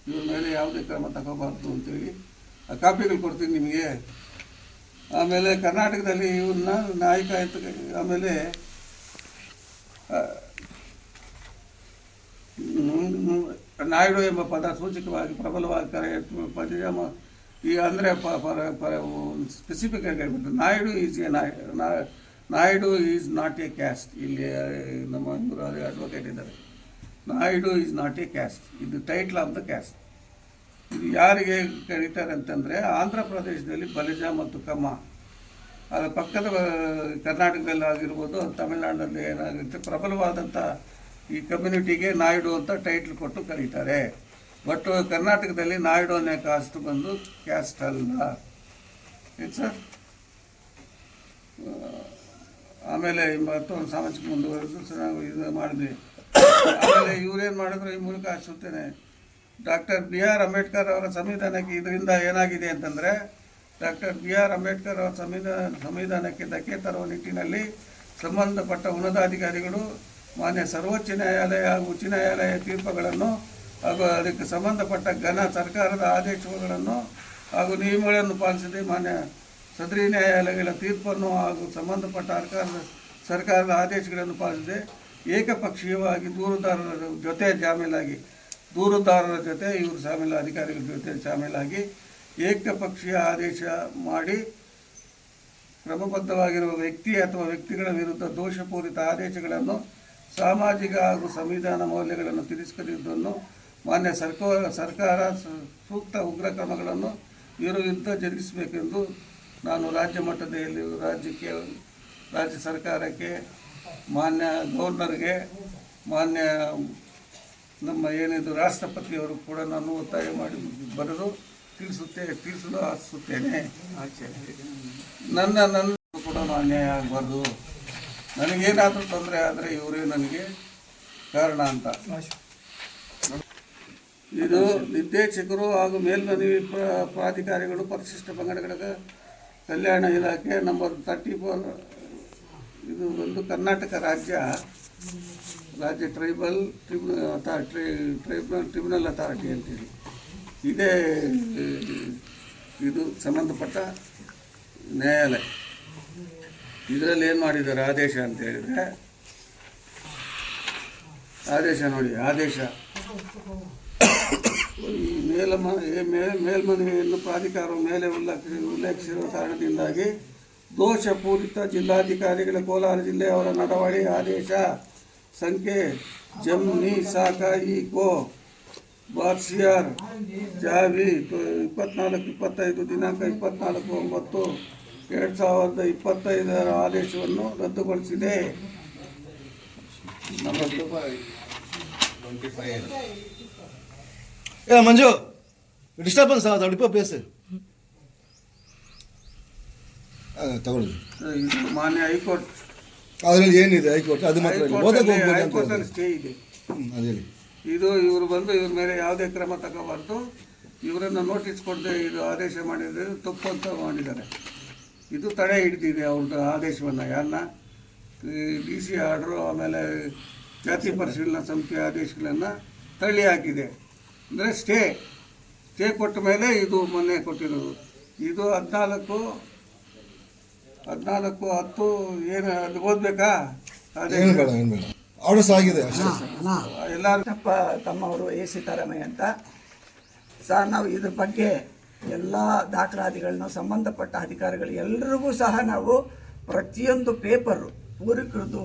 ಇವ್ರ ಮೇಲೆ ಯಾವುದೇ ಕ್ರಮ ತಗೋಬಾರ್ದು ಅಂತೇಳಿ ಆ ಕಾಪಿಗಳು ಕೊಡ್ತೀನಿ ನಿಮಗೆ. ಆಮೇಲೆ ಕರ್ನಾಟಕದಲ್ಲಿ ಇವ್ರನ್ನ ನಾಯಕ ಆಮೇಲೆ ನಾಯ್ಡು ಎಂಬ ಪದ ಸೂಚಕವಾಗಿ ಪ್ರಬಲವಾಗಿ ಪದಜಾಮ ಈ ಅಂದರೆ ಸ್ಪೆಸಿಫಿಕ್ ಆಗಿ ಹೇಳ್ಬಿಟ್ಟು Naidu is not A caste. ಇಲ್ಲಿ ನಮ್ಮ ಇವರು ಅಡ್ವೊಕೇಟ್ ಇದ್ದಾರೆ. Naidu is not A caste, ಇದು ಟೈಟ್ಲ್ ಆಫ್ ದ ಕ್ಯಾಸ್ಟ್. ಇದು ಯಾರಿಗೆ ಕರೀತಾರೆ ಅಂತಂದರೆ ಆಂಧ್ರ ಪ್ರದೇಶದಲ್ಲಿ ಬಲಿಜ ಮತ್ತು ಕಮ್ಮ, ಅದರ ಪಕ್ಕದ ಕರ್ನಾಟಕದಲ್ಲಿ ಆಗಿರ್ಬೋದು, ತಮಿಳುನಾಡಿನಲ್ಲಿ ಏನಾಗುತ್ತೆ ಪ್ರಬಲವಾದಂಥ ಈ ಕಮ್ಯುನಿಟಿಗೆ ನಾಯ್ಡು ಅಂತ ಟೈಟ್ಲ್ ಕೊಟ್ಟು ಕರೀತಾರೆ. ಬಟ್ ಕರ್ನಾಟಕದಲ್ಲಿ ನಾಯ್ಡು ಅನ್ನೋ ಕಾಸ್ಟ್ ಬಂದು ಕ್ಯಾಸ್ಟ್ ಅಲ್ಲ. ಏನು ಸರ್? ಆಮೇಲೆ ಮತ್ತೊಂದು ಸಾಮಾಜಿಕ ಮುಂದುವರೆದು ನಾವು ಇದು ಮಾಡಿದ್ವಿ. ಆಮೇಲೆ ಇವರೇನು ಮಾಡಿದ್ರು, ಈ ಮೂಲಕ ಅನಿಸುತ್ತೇನೆ ಡಾಕ್ಟರ್ ಬಿ ಆರ್ ಅಂಬೇಡ್ಕರ್ ಅವರ ಸಂವಿಧಾನಕ್ಕೆ ಇದರಿಂದ ಏನಾಗಿದೆ ಅಂತಂದರೆ ಡಾಕ್ಟರ್ ಬಿ ಆರ್ ಅಂಬೇಡ್ಕರ್ ಅವರ ಸಂವಿಧಾನಕ್ಕೆ ಧಕ್ಕೆ ತರುವ ನಿಟ್ಟಿನಲ್ಲಿ ಸಂಬಂಧಪಟ್ಟ ಉನ್ನತಾಧಿಕಾರಿಗಳು ಮಾನ್ಯ ಸರ್ವೋಚ್ಚ ನ್ಯಾಯಾಲಯ ಹಾಗೂ ಉಚ್ಚ ನ್ಯಾಯಾಲಯ ತೀರ್ಪುಗಳನ್ನು ಹಾಗೂ ಅದಕ್ಕೆ ಸಂಬಂಧಪಟ್ಟ ಸರ್ಕಾರದ ಆದೇಶಗಳನ್ನು ಹಾಗೂ ನಿಯಮಗಳನ್ನು ಪಾಲಿಸದೆ ಮಾನ್ಯ ಸದರಿ ನ್ಯಾಯಾಲಯಗಳ ತೀರ್ಪನ್ನು ಹಾಗೂ ಸಂಬಂಧಪಟ್ಟ ಸರ್ಕಾರದ ಆದೇಶಗಳನ್ನು ಪಾಲಿಸದೆ ಏಕಪಕ್ಷೀಯವಾಗಿ ದೂರುದಾರರ ಜೊತೆ ಇವರು ಅಧಿಕಾರಿಗಳ ಜೊತೆ ಶಾಮೀಲಾಗಿ ಏಕಪಕ್ಷೀಯ ಆದೇಶ ಮಾಡಿ ಕ್ರಮಬದ್ಧವಾಗಿರುವ ವ್ಯಕ್ತಿ ಅಥವಾ ವ್ಯಕ್ತಿಗಳ ವಿರುದ್ಧ ದೋಷಪೂರಿತ ಆದೇಶಗಳನ್ನು ಸಾಮಾಜಿಕ ಹಾಗೂ ಸಂವಿಧಾನ ಮೌಲ್ಯಗಳನ್ನು ತಿರಸ್ಕರಿಸುವುದನ್ನು ಮಾನ್ಯ ಸರ್ಕಾರ ಸೂಕ್ತ ಉಗ್ರ ಕ್ರಮಗಳನ್ನು ಇವರ ವಿರುದ್ಧ ಜರುಗಿಸಬೇಕೆಂದು ನಾನು ರಾಜ್ಯ ಮಟ್ಟದಲ್ಲಿ ರಾಜ್ಯ ಸರ್ಕಾರಕ್ಕೆ, ಮಾನ್ಯ ಗವರ್ನರ್ಗೆ, ಮಾನ್ಯ ನಮ್ಮ ಏನಿದು ರಾಷ್ಟ್ರಪತಿಯವರು ಕೂಡ ನಾನು ಒತ್ತಾಯ ಮಾಡಿ ಬರೆದು ತಿಳಿಸಲು ಆಶಿಸುತ್ತೇನೆ. ನನ್ನ ಕೂಡ ಅನ್ಯಾಯ ಆಗಬಾರ್ದು. ನನಗೇನಾದರೂ ತೊಂದರೆ ಆದರೆ ಇವರೇ ನನಗೆ ಕಾರಣ ಅಂತ. ಇದು ನಿರ್ದೇಶಕರು ಹಾಗೂ ಮೇಲ್ಮನವಿ ಪ್ರಾಧಿಕಾರಿಗಳು ಪರಿಶಿಷ್ಟ ಪಂಗಡಗಳ ಕಲ್ಯಾಣ ಇಲಾಖೆ ನಂಬರ್ 34. ಇದು ಒಂದು ಕರ್ನಾಟಕ ರಾಜ್ಯ ಟ್ರೈಬಲ್ ಟ್ರಿಬ್ಯುನಲ್ ಅಥಾರಿಟಿ ಅಂತೇಳಿ ಇದೇ ಇದು ಸಂಬಂಧಪಟ್ಟ ನ್ಯಾಯಾಲಯ. ಇದರಲ್ಲಿ ಏನು ಮಾಡಿದ್ದಾರೆ ಆದೇಶ ಅಂತ ಹೇಳಿದರೆ, ಆದೇಶ ನೋಡಿ, ಆದೇಶ ಈ ಮೇಲ್ಮನವಿಯನ್ನು ಪ್ರಾಧಿಕಾರವು ಮೇಲೆ ಉಲ್ಲೇಖಿಸಿರುವ ಕಾರಣದಿಂದಾಗಿ ದೋಷಪೂರಿತ ಜಿಲ್ಲಾಧಿಕಾರಿಗಳ ಕೋಲಾರ ಜಿಲ್ಲೆಯವರ ನಡವಳಿ ಆದೇಶ ಸಂಖ್ಯೆ ಜಮ್ನಿ ಸಾಕಾಯಿ ಗೋ ಬಾರ್ಸಿಯಾರ್ ಜಾವಿ 24-25 ದಿನಾಂಕ 24/9/2025 ಆದೇಶವನ್ನು ರದ್ದುಗೊಳಿಸಿದೆ. ಮಂಜು ಡಿಸ್ಟರ್ಬೆನ್ಸ್ ಆಗುತ್ತೆ ಅಡಿಪ ಪ್ಲೇಸ್ ತಗೊಳ್ಳಿ. ಇದು ಮಾನ್ಯ ಹೈಕೋರ್ಟ್, ಅದರಲ್ಲಿ ಏನಿದೆ ಹೈಕೋರ್ಟ್ ಅದು ಮಾತ್ರ ಹೈಕೋರ್ಟಲ್ಲಿ ಸ್ಟೇ ಇದೆ. ಅದೇಳಿ ಇದು ಇವರು ಬಂದು ಇವ್ರ ಮೇಲೆ ಯಾವುದೇ ಕ್ರಮ ತಗೋಬಾರ್ದು, ಇವರನ್ನು ನೋಟಿಸ್ ಕೊಡದೆ ಇದು ಆದೇಶ ಮಾಡಿದರೆ ತಪ್ಪು ಅಂತ ಮಾಡಿದ್ದಾರೆ. ಇದು ತಡೆ ಹಿಡಿದಿದೆ ಅವ್ರದ್ದು ಆದೇಶವನ್ನು, ಯಾರನ್ನ DC ಆರ್ಡ್ರು ಆಮೇಲೆ ಜಾತಿ ಪರಿಶೀಲನಾ ಸಮಿತಿ ಆದೇಶಗಳನ್ನು ತಳ್ಳಿ ಹಾಕಿದೆ. ಅಂದರೆ ಸ್ಟೇ ಕೊಟ್ಟ ಮೇಲೆ ಇದು ಮೊನ್ನೆ ಕೊಟ್ಟಿರೋದು. ಇದು 14/10 ಏನು ಅದು ಓದಬೇಕಾ? ಆರ್ಡರ್ಸ್ ಆಗಿದೆ ಎಲ್ಲರೂ ತಮ್ಮವರು ಎ ಸೀತಾರಾಮಯ್ಯ ಅಂತ. ಸರ್, ನಾವು ಇದ್ರ ಬಗ್ಗೆ ಎಲ್ಲ ದಾಖಲಾತಿಗಳನ್ನು ಸಂಬಂಧಪಟ್ಟ ಅಧಿಕಾರಿಗಳು ಎಲ್ರಿಗೂ ಸಹ ನಾವು ಪ್ರತಿಯೊಂದು ಪೇಪರು ಪೂರ್ವಿಕರದ್ದು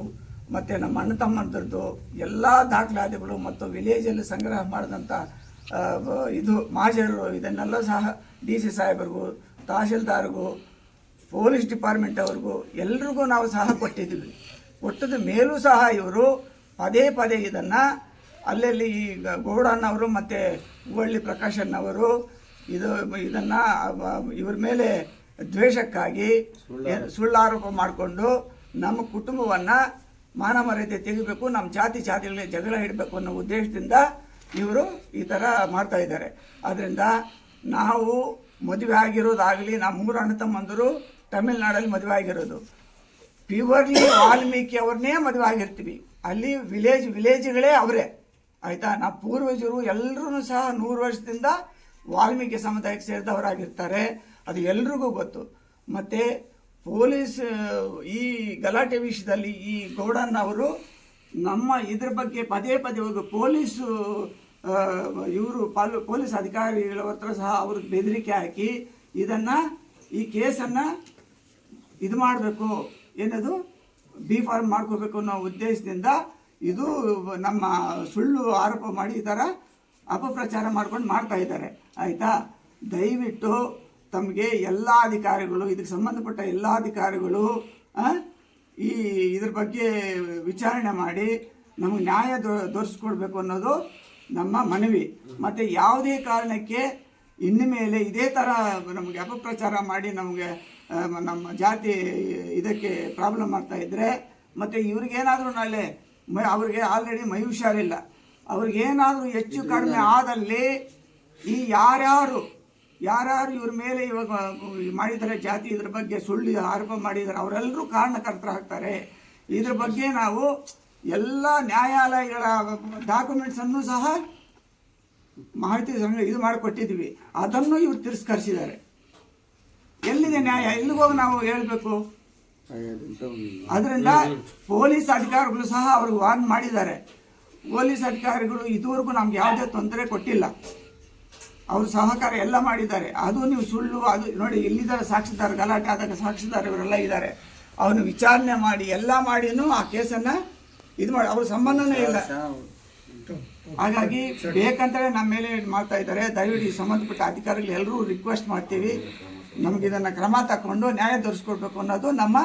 ಮತ್ತು ನಮ್ಮ ಅಣ್ಣ ತಮ್ಮಂದ್ರದ್ದು ಎಲ್ಲ ದಾಖಲಾತಿಗಳು ಮತ್ತು ವಿಲೇಜಲ್ಲಿ ಸಂಗ್ರಹ ಮಾಡಿದಂಥ ಇದು ಮಾಜರು ಇದನ್ನೆಲ್ಲ ಸಹ DC ಸಾಹೇಬರಿಗೂ, ತಹಶೀಲ್ದಾರ್ಗೂ, ಪೊಲೀಸ್ ಡಿಪಾರ್ಟ್ಮೆಂಟ್ ಅವ್ರಿಗೂ ಎಲ್ರಿಗೂ ನಾವು ಸಹ ಕೊಟ್ಟಿದ್ದೀವಿ. ಕೊಟ್ಟದ ಮೇಲೂ ಸಹ ಇವರು ಪದೇ ಇದನ್ನು ಅಲ್ಲಲ್ಲಿ ಈ ಗೌಡಣ್ಣವರು ಮತ್ತು ಹುಬ್ಬಳ್ಳಿ ಪ್ರಕಾಶಣ್ಣವರು ಇದನ್ನು ಇವ್ರ ಮೇಲೆ ದ್ವೇಷಕ್ಕಾಗಿ ಸುಳ್ಳು ಆರೋಪ ಮಾಡಿಕೊಂಡು ನಮ್ಮ ಕುಟುಂಬವನ್ನು ಮಾನ ಮರ್ಯಾದೆ ತೆಗಿಬೇಕು, ನಮ್ಮ ಜಾತಿಗಳಿಗೆ ಜಗಳ ಇಡಬೇಕು ಅನ್ನೋ ಉದ್ದೇಶದಿಂದ ಇವರು ಈ ಥರ ಮಾಡ್ತಾ ಇದ್ದಾರೆ. ಆದ್ದರಿಂದ ನಾವು ಮದುವೆ ಆಗಿರೋದಾಗಲಿ, ನಮ್ಮ 3 ಅಣ್ಣ ತಮ್ಮಂದರು ತಮಿಳ್ನಾಡಲ್ಲಿ ಮದುವೆ ಆಗಿರೋದು, ಪ್ಯೂರ್ಲಿ ವಾಲ್ಮೀಕಿ ಅವ್ರನ್ನೇ ಮದುವೆ ಆಗಿರ್ತೀವಿ. ಅಲ್ಲಿ ವಿಲೇಜ್ಗಳೇ ಅವರೇ, ಆಯಿತಾ. ನಾವು ಪೂರ್ವಜರು ಎಲ್ಲರೂ ಸಹ 100 ವರ್ಷದಿಂದ ವಾಲ್ಮೀಕಿ ಸಮುದಾಯಕ್ಕೆ ಸೇರಿದವರಾಗಿರ್ತಾರೆ, ಅದು ಎಲ್ರಿಗೂ ಗೊತ್ತು. ಮತ್ತು ಪೊಲೀಸ್ ಈ ಗಲಾಟೆ ವಿಷಯದಲ್ಲಿ ಈ ಗೌಡಣ್ಣವರು ನಮ್ಮ ಇದ್ರ ಬಗ್ಗೆ ಪದೇ ಹೋಗಿ ಪೊಲೀಸ್ ಅಧಿಕಾರಿಗಳ ಹತ್ರ ಸಹ ಅವ್ರಿಗೆ ಬೆದರಿಕೆ ಹಾಕಿ ಈ ಕೇಸನ್ನು ಇದು ಮಾಡಬೇಕು, ಏನದು B.Pharm ಮಾಡ್ಕೋಬೇಕು ಅನ್ನೋ ಉದ್ದೇಶದಿಂದ ಇದು ನಮ್ಮ ಸುಳ್ಳು ಆರೋಪ ಮಾಡಿ ಈ ಥರ ಅಪಪ್ರಚಾರ ಮಾಡ್ಕೊಂಡು ಮಾಡ್ತಾ ಇದ್ದಾರೆ, ಆಯಿತಾ. ದಯವಿಟ್ಟು ತಮಗೆ ಎಲ್ಲ ಅಧಿಕಾರಿಗಳು, ಇದಕ್ಕೆ ಸಂಬಂಧಪಟ್ಟ ಎಲ್ಲ ಅಧಿಕಾರಿಗಳು ಇದ್ರ ಬಗ್ಗೆ ವಿಚಾರಣೆ ಮಾಡಿ ನಮಗೆ ನ್ಯಾಯ ದೊರಕಿಸ್ಕೊಡ್ಬೇಕು ಅನ್ನೋದು ನಮ್ಮ ಮನವಿ. ಮತ್ತು ಯಾವುದೇ ಕಾರಣಕ್ಕೆ ಇನ್ನು ಮೇಲೆ ಇದೇ ಥರ ನಮಗೆ ಅಪಪ್ರಚಾರ ಮಾಡಿ ನಮಗೆ ನಮ್ಮ ಜಾತಿ ಇದಕ್ಕೆ ಪ್ರಾಬ್ಲಮ್ ಮಾಡ್ತಾ ಇದ್ದರೆ, ಮತ್ತು ಇವ್ರಿಗೇನಾದರೂ ನಾಳೆ ಅವ್ರಿಗೆ ಆಲ್ರೆಡಿ ಮೈ ಹುಷಾರಿಲ್ಲ, ಅವ್ರಿಗೇನಾದರೂ ಹೆಚ್ಚು ಕಡಿಮೆ ಆದಲ್ಲಿ ಈ ಯಾರ್ಯಾರು ಇವ್ರ ಮೇಲೆ ಇವಾಗ ಮಾಡಿದ್ದಾರೆ ಜಾತಿ ಇದ್ರ ಬಗ್ಗೆ ಸುಳ್ಳು ಆರೋಪ ಮಾಡಿದ್ದಾರೆ ಅವರೆಲ್ಲರೂ ಕಾರಣಕರ್ತರಾಗ್ತಾರೆ. ಇದ್ರ ಬಗ್ಗೆ ನಾವು ಎಲ್ಲ ನ್ಯಾಯಾಲಯಗಳ ಡಾಕ್ಯುಮೆಂಟ್ಸನ್ನು ಸಹ ಮಾಹಿತಿ ಇದು ಮಾಡಿಕೊಟ್ಟಿದ್ವಿ. ಅದನ್ನು ಇವ್ರು ತಿರಸ್ಕರಿಸಿದ್ದಾರೆ. ಎಲ್ಲಿದೆ ನ್ಯಾಯ? ಎಲ್ಲಿಗೆ ಹೋಗಿ ನಾವು ಹೇಳಬೇಕು? ಅದರಿಂದ ಪೊಲೀಸ್ ಅಧಿಕಾರಿಗಳು ಸಹ ಅವ್ರಿಗೆ ವಾರ್ನ್ ಮಾಡಿದ್ದಾರೆ. ಪೊಲೀಸ್ ಅಧಿಕಾರಿಗಳು ಇದುವರೆಗೂ ನಮ್ಗೆ ಯಾವುದೇ ತೊಂದರೆ ಕೊಟ್ಟಿಲ್ಲ. ಅವರು ಸಹಕಾರ ಎಲ್ಲ ಮಾಡಿದ್ದಾರೆ. ಅದು ನೀವು ಸುಳ್ಳು, ಅದು ನೋಡಿ ಇಲ್ಲಿದ್ದಾರೆ ಸಾಕ್ಷಿದಾರ, ಗಲಾಟೆ ಆದಾಗ ಸಾಕ್ಷಿದಾರ ಇವರೆಲ್ಲ ಇದ್ದಾರೆ. ಅವನು ವಿಚಾರಣೆ ಮಾಡಿ ಎಲ್ಲ ಮಾಡಿನೂ ಆ ಕೇಸನ್ನು ಇದು ಮಾಡಿ ಅವ್ರ ಸಂಬಂಧನೇ ಇಲ್ಲ. ಹಾಗಾಗಿ ಬೇಕಂತಲೇ ನಮ್ಮ ಮೇಲೆ ಮಾಡ್ತಾ ಇದ್ದಾರೆ. ದಯವಿಟ್ಟು ಈ ಸಂಬಂಧಪಟ್ಟ ಅಧಿಕಾರಿಗಳು ಎಲ್ಲರೂ ರಿಕ್ವೆಸ್ಟ್ ಮಾಡ್ತೀವಿ, ನಮಗಿದನ್ನು ಕ್ರಮ ತಗೊಂಡು ನ್ಯಾಯ ದೊರಕಿಸ್ಕೊಡ್ಬೇಕು ಅನ್ನೋದು ನಮ್ಮ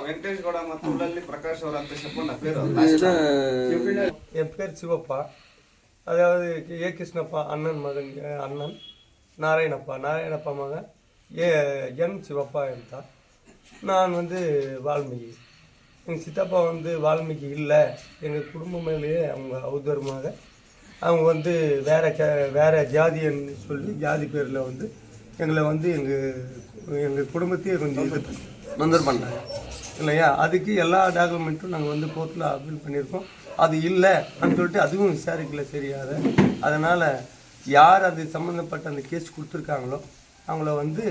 ವೆಂಕಟೇಶ್ ಗೌಡ ಮತ್ತು ಉಳ್ಳಲ್ಲಿ ಪ್ರಕಾಶ್ ಅವರ ಅಂತ என் பேர் சிவப்பா. அதாவது ஏ கிருஷ்ணப்பா அண்ணன் மகன், அண்ணன் நாராயணப்பா மகன் என் சிவப்பா இருந்தா. நான் வந்து வால்மீகி. எங்கள் சித்தப்பா வந்து வால்மீகி இல்லை. எங்கள் குடும்பம் மேலேயே அவங்க ஔதர்மாக அவங்க வந்து வேற ஜாதின்னு சொல்லி ஜாதி பேரில் வந்து எங்களை வந்து எங்கள் குடும்பத்தையே கொஞ்சம் இது மந்தர் பண்ணாங்க இல்லையா. அதுக்கு எல்லா டாக்குமெண்ட்டும் நாங்கள் வந்து கோர்ட்டில் அப்பீல் பண்ணியிருக்கோம். அது இல்லை அப்படின்னு சொல்லிட்டு அதுவும் விசாரிக்கல சரியாக. அதனால் யார் அது சம்மந்தப்பட்ட அந்த கேஸ் கொடுத்துருக்காங்களோ அவங்கள வந்து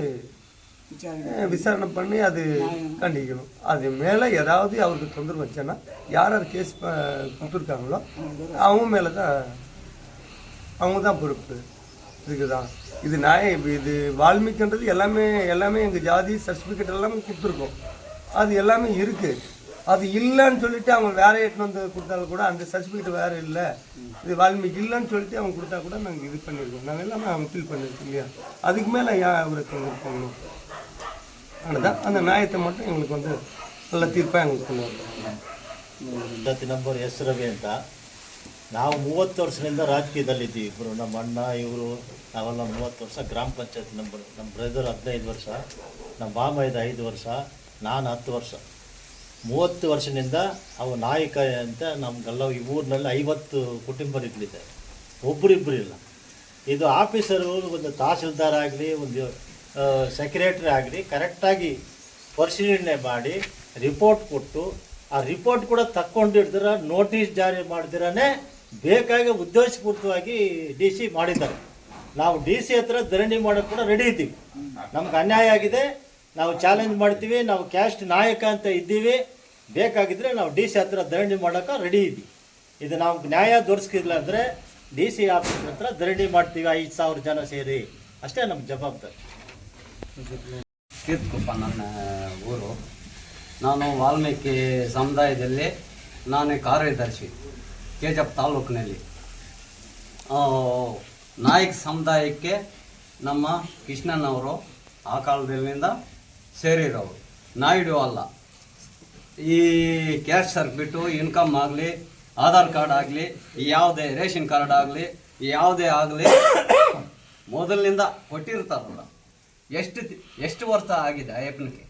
விசாரணை பண்ணி அது கண்டிக்கணும். அது மேலே ஏதாவது அவருக்கு தொந்தரவு வச்சேன்னா யார் கேஸ் கொடுத்துருக்காங்களோ அவங்க மேலே தான் அவங்க தான் பொறுப்பு. இதுக்குதான் இது இது வால்மீகின்றது எல்லாமே எங்கள் ஜாதி சர்டிஃபிகேட் எல்லாமே கொடுத்துருக்கோம். அது எல்லாமே இருக்குது. அது இல்லைன்னு சொல்லிட்டு அவங்க வேற எடுத்துன்னு வந்து கொடுத்தாலும் கூட அந்த சர்டிஃபிகேட் வேறு இல்லை, இது வால்மீகி இல்லைன்னு சொல்லிட்டு அவங்க கொடுத்தா கூட நாங்கள் இது பண்ணியிருக்கோம். நாங்கள் எல்லாமே அவங்க ஃபீல் பண்ணியிருக்கோம் இல்லையா. அதுக்கு மேலே ஏன் அவருக்கு பண்ணணும்? அதுதான் அந்த நியாயத்தை மட்டும் எங்களுக்கு வந்து நல்ல ತೀರ್ಪಾಗಿ எங்களுக்கு கொண்டு ಜಾತಿ ನಂಬರ್ ಎಸ್ ರವಿ ಅಂತ. ನಾವು 30 ವರ್ಷದಿಂದ ರಾಜಕೀಯದಲ್ಲಿದ್ದೀವಿ. ಇಬ್ಬರು ನಮ್ಮ ಅಣ್ಣ ಇವರು ನಾವೆಲ್ಲ 30 ವರ್ಷ. ಗ್ರಾಮ ಪಂಚಾಯತ್ ನಂಬರ್ ನಮ್ಮ ಬ್ರದರ್ 15 ವರ್ಷ, ನಮ್ಮ ಮಾಮ 5 ವರ್ಷ, ನಾನು 10 ವರ್ಷ. 30 ವರ್ಷದಿಂದ ಅವು ನಾಯಕ ಅಂತ ನಮಗೆಲ್ಲ ಈ ಊರಿನಲ್ಲಿ 50 ಕುಟುಂಬರಿಗಳಿದೆ, ಒಬ್ಬರಿಬ್ಬರು ಇಲ್ಲ. ಇದು ಆಫೀಸರು ಒಂದು ತಹಸೀಲ್ದಾರ್ ಆಗಲಿ ಒಂದು ಸೆಕ್ರೆಟ್ರಿ ಆಗಲಿ ಕರೆಕ್ಟಾಗಿ ಪರಿಶೀಲನೆ ಮಾಡಿ ರಿಪೋರ್ಟ್ ಕೊಟ್ಟು ಆ ರಿಪೋರ್ಟ್ ಕೂಡ ತಕ್ಕೊಂಡಿಡ್ದಿರ ನೋಟಿಸ್ ಜಾರಿ ಮಾಡಿದಿರೇ ಬೇಕಾಗಿ ಉದ್ದೇಶಪೂರ್ವಕವಾಗಿ ಡಿ ಸಿ ಮಾಡಿದ್ದಾರೆ. ನಾವು ಡಿ ಸಿ ಹತ್ರ ಧರಣಿ ಮಾಡೋಕ್ಕೆ ಕೂಡ ರೆಡಿ ಇದ್ದೀವಿ. ನಮ್ಗೆ ಅನ್ಯಾಯ ಆಗಿದೆ, ನಾವು ಚಾಲೆಂಜ್ ಮಾಡ್ತೀವಿ, ನಾವು ಕ್ಯಾಸ್ಟ್ ನಾಯಕ ಅಂತ ಇದ್ದೀವಿ, ಬೇಕಾಗಿದ್ದರೆ ನಾವು ಡಿ ಸಿ ಹತ್ರ ಧರಣಿ ಮಾಡೋಕೆ ರೆಡಿ ಇದ್ದೀವಿ. ಇದು ನಾವು ನ್ಯಾಯ ದೊರಕಿಸಿಲ್ಲ ಅಂದರೆ ಡಿ ಸಿ ಆಫೀಸ್ ಹತ್ರ ಧರಣಿ ಮಾಡ್ತೀವಿ 5,000 ಜನ ಸೇರಿ. ಅಷ್ಟೇ ನಮ್ಮ ಜವಾಬ್ದಾರಿ. ಕೀರ್ತಿಕೊಪ್ಪ ನನ್ನ ಊರು. ನಾನು ವಾಲ್ಮೀಕಿ ಸಮುದಾಯದಲ್ಲಿ ನಾನೇ ಕಾರ್ಯದರ್ಶಿ ಕೆಜಪ್ ತಾಲೂಕಿನಲ್ಲಿ. ನಾಯಕ್ ಸಮುದಾಯಕ್ಕೆ ನಮ್ಮ ಕೃಷ್ಣನವರು ಆ ಕಾಲದಲ್ಲಿಂದ ಸೇರಿರೋರು, ನಾಯ್ಡು ಅಲ್ಲ. ಈ ಕ್ಯಾಸ್ಟ್ ಸರ್ಟಿಫಿಕೇಟು, ಇನ್ಕಮ್ ಆಗಲಿ, ಆಧಾರ್ ಕಾರ್ಡ್ ಆಗಲಿ, ಯಾವುದೇ ರೇಷನ್ ಕಾರ್ಡ್ ಆಗಲಿ, ಯಾವುದೇ ಆಗಲಿ ಮೊದಲಿನಿಂದ ಕೊಟ್ಟಿರ್ತಾರಲ್ಲ. ಎಷ್ಟು ವರ್ಷ ಆಗಿದೆ ಅಯ್ಯಪ್ಪನಿಗೆ.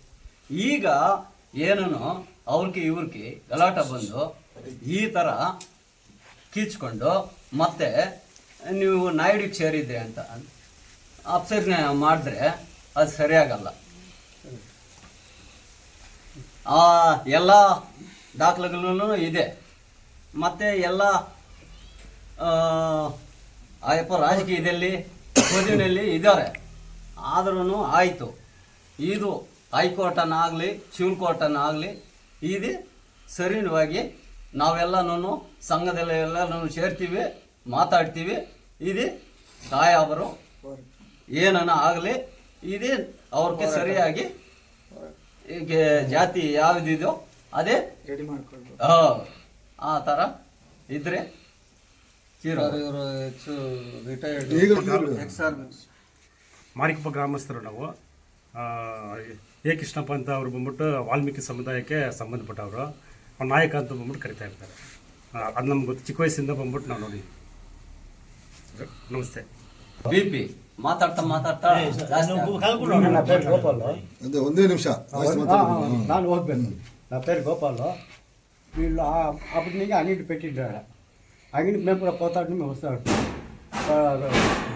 ಈಗ ಏನೋ ಅವ್ರಿಗೆ ಇವ್ರಿಗೆ ಗಲಾಟ ಬಂದು ಈ ಥರ ಕಿಚ್ಕೊಂಡು ಮತ್ತೆ ನೀವು ನಾಯ್ಡಿಗೆ ಸೇರಿದ್ರಿ ಅಂತ ಅಪ್ಸರ್ನೆ ಮಾಡಿದ್ರೆ ಅದು ಸರಿಯಾಗಲ್ಲ. ಎಲ್ಲ ದಾಖಲೆಗಳೂ ಇದೆ. ಮತ್ತು ಎಲ್ಲ ಅಯ್ಯಪ್ಪ ರಾಜಕೀಯದಲ್ಲಿ ಮದುವೆಯಲ್ಲಿ ಇದ್ದಾರೆ. ಆದ್ರೂ ಆಯಿತು, ಇದು ಹೈಕೋರ್ಟನ್ನಾಗಲಿ ಶಿವನ್ ಕೋರ್ಟನ್ನಾಗಲಿ ಇದು ಸರಿಯಾಗಿ ನಾವೆಲ್ಲನೂ ಸಂಘದಲ್ಲಿ ಎಲ್ಲನೂ ಸೇರ್ತೀವಿ, ಮಾತಾಡ್ತೀವಿ. ಇದು ತಾಯವರು ಏನನ್ನ ಆಗಲಿ ಇದು ಅವ್ರಿಗೆ ಸರಿಯಾಗಿ ಈಗ ಜಾತಿ ಯಾವುದಿದೋ ಅದೇ ರೆಡಿ ಮಾಡ್ಕೊಳ್ಬೋದು. ಆ ಥರ ಇದ್ರೆ ಮಾರಿಕಪ್ಪ ಗ್ರಾಮಸ್ಥರು ನಾವು. ಎ ಕೃಷ್ಣಪ್ಪ ಅಂತ ಅವ್ರು ಬಂದ್ಬಿಟ್ಟು ವಾಲ್ಮೀಕಿ ಸಮುದಾಯಕ್ಕೆ ಸಂಬಂಧಪಟ್ಟವರು. ಅವ್ರ ನಾಯಕ ಅಂತ ಬಂದ್ಬಿಟ್ಟು ಕರಿತಾ ಇರ್ತಾರೆ. ಅದು ನಮ್ಗೆ ಗೊತ್ತು, ಚಿಕ್ಕ ವಯಸ್ಸಿಂದ ಬಂದ್ಬಿಟ್ಟು ನಾವು ನೋಡಿ. ನಮಸ್ತೆ. ಬಿ ಪಿ ಮಾತಾಡ್ತಾ ನನ್ನ ಪೇರು ಗೋಪಾಲು. ಒಂದೇ ನಿಮಿಷ ನಾನು ಹೋಗ್ಬೇಕು. నా పేరు గోపాలు. వీళ్ళు అప్పటి నుంచి అన్నింటి పెట్టింటాడు. అన్నింటి మేము కూడా పోతాడు, మేము వస్తాడు.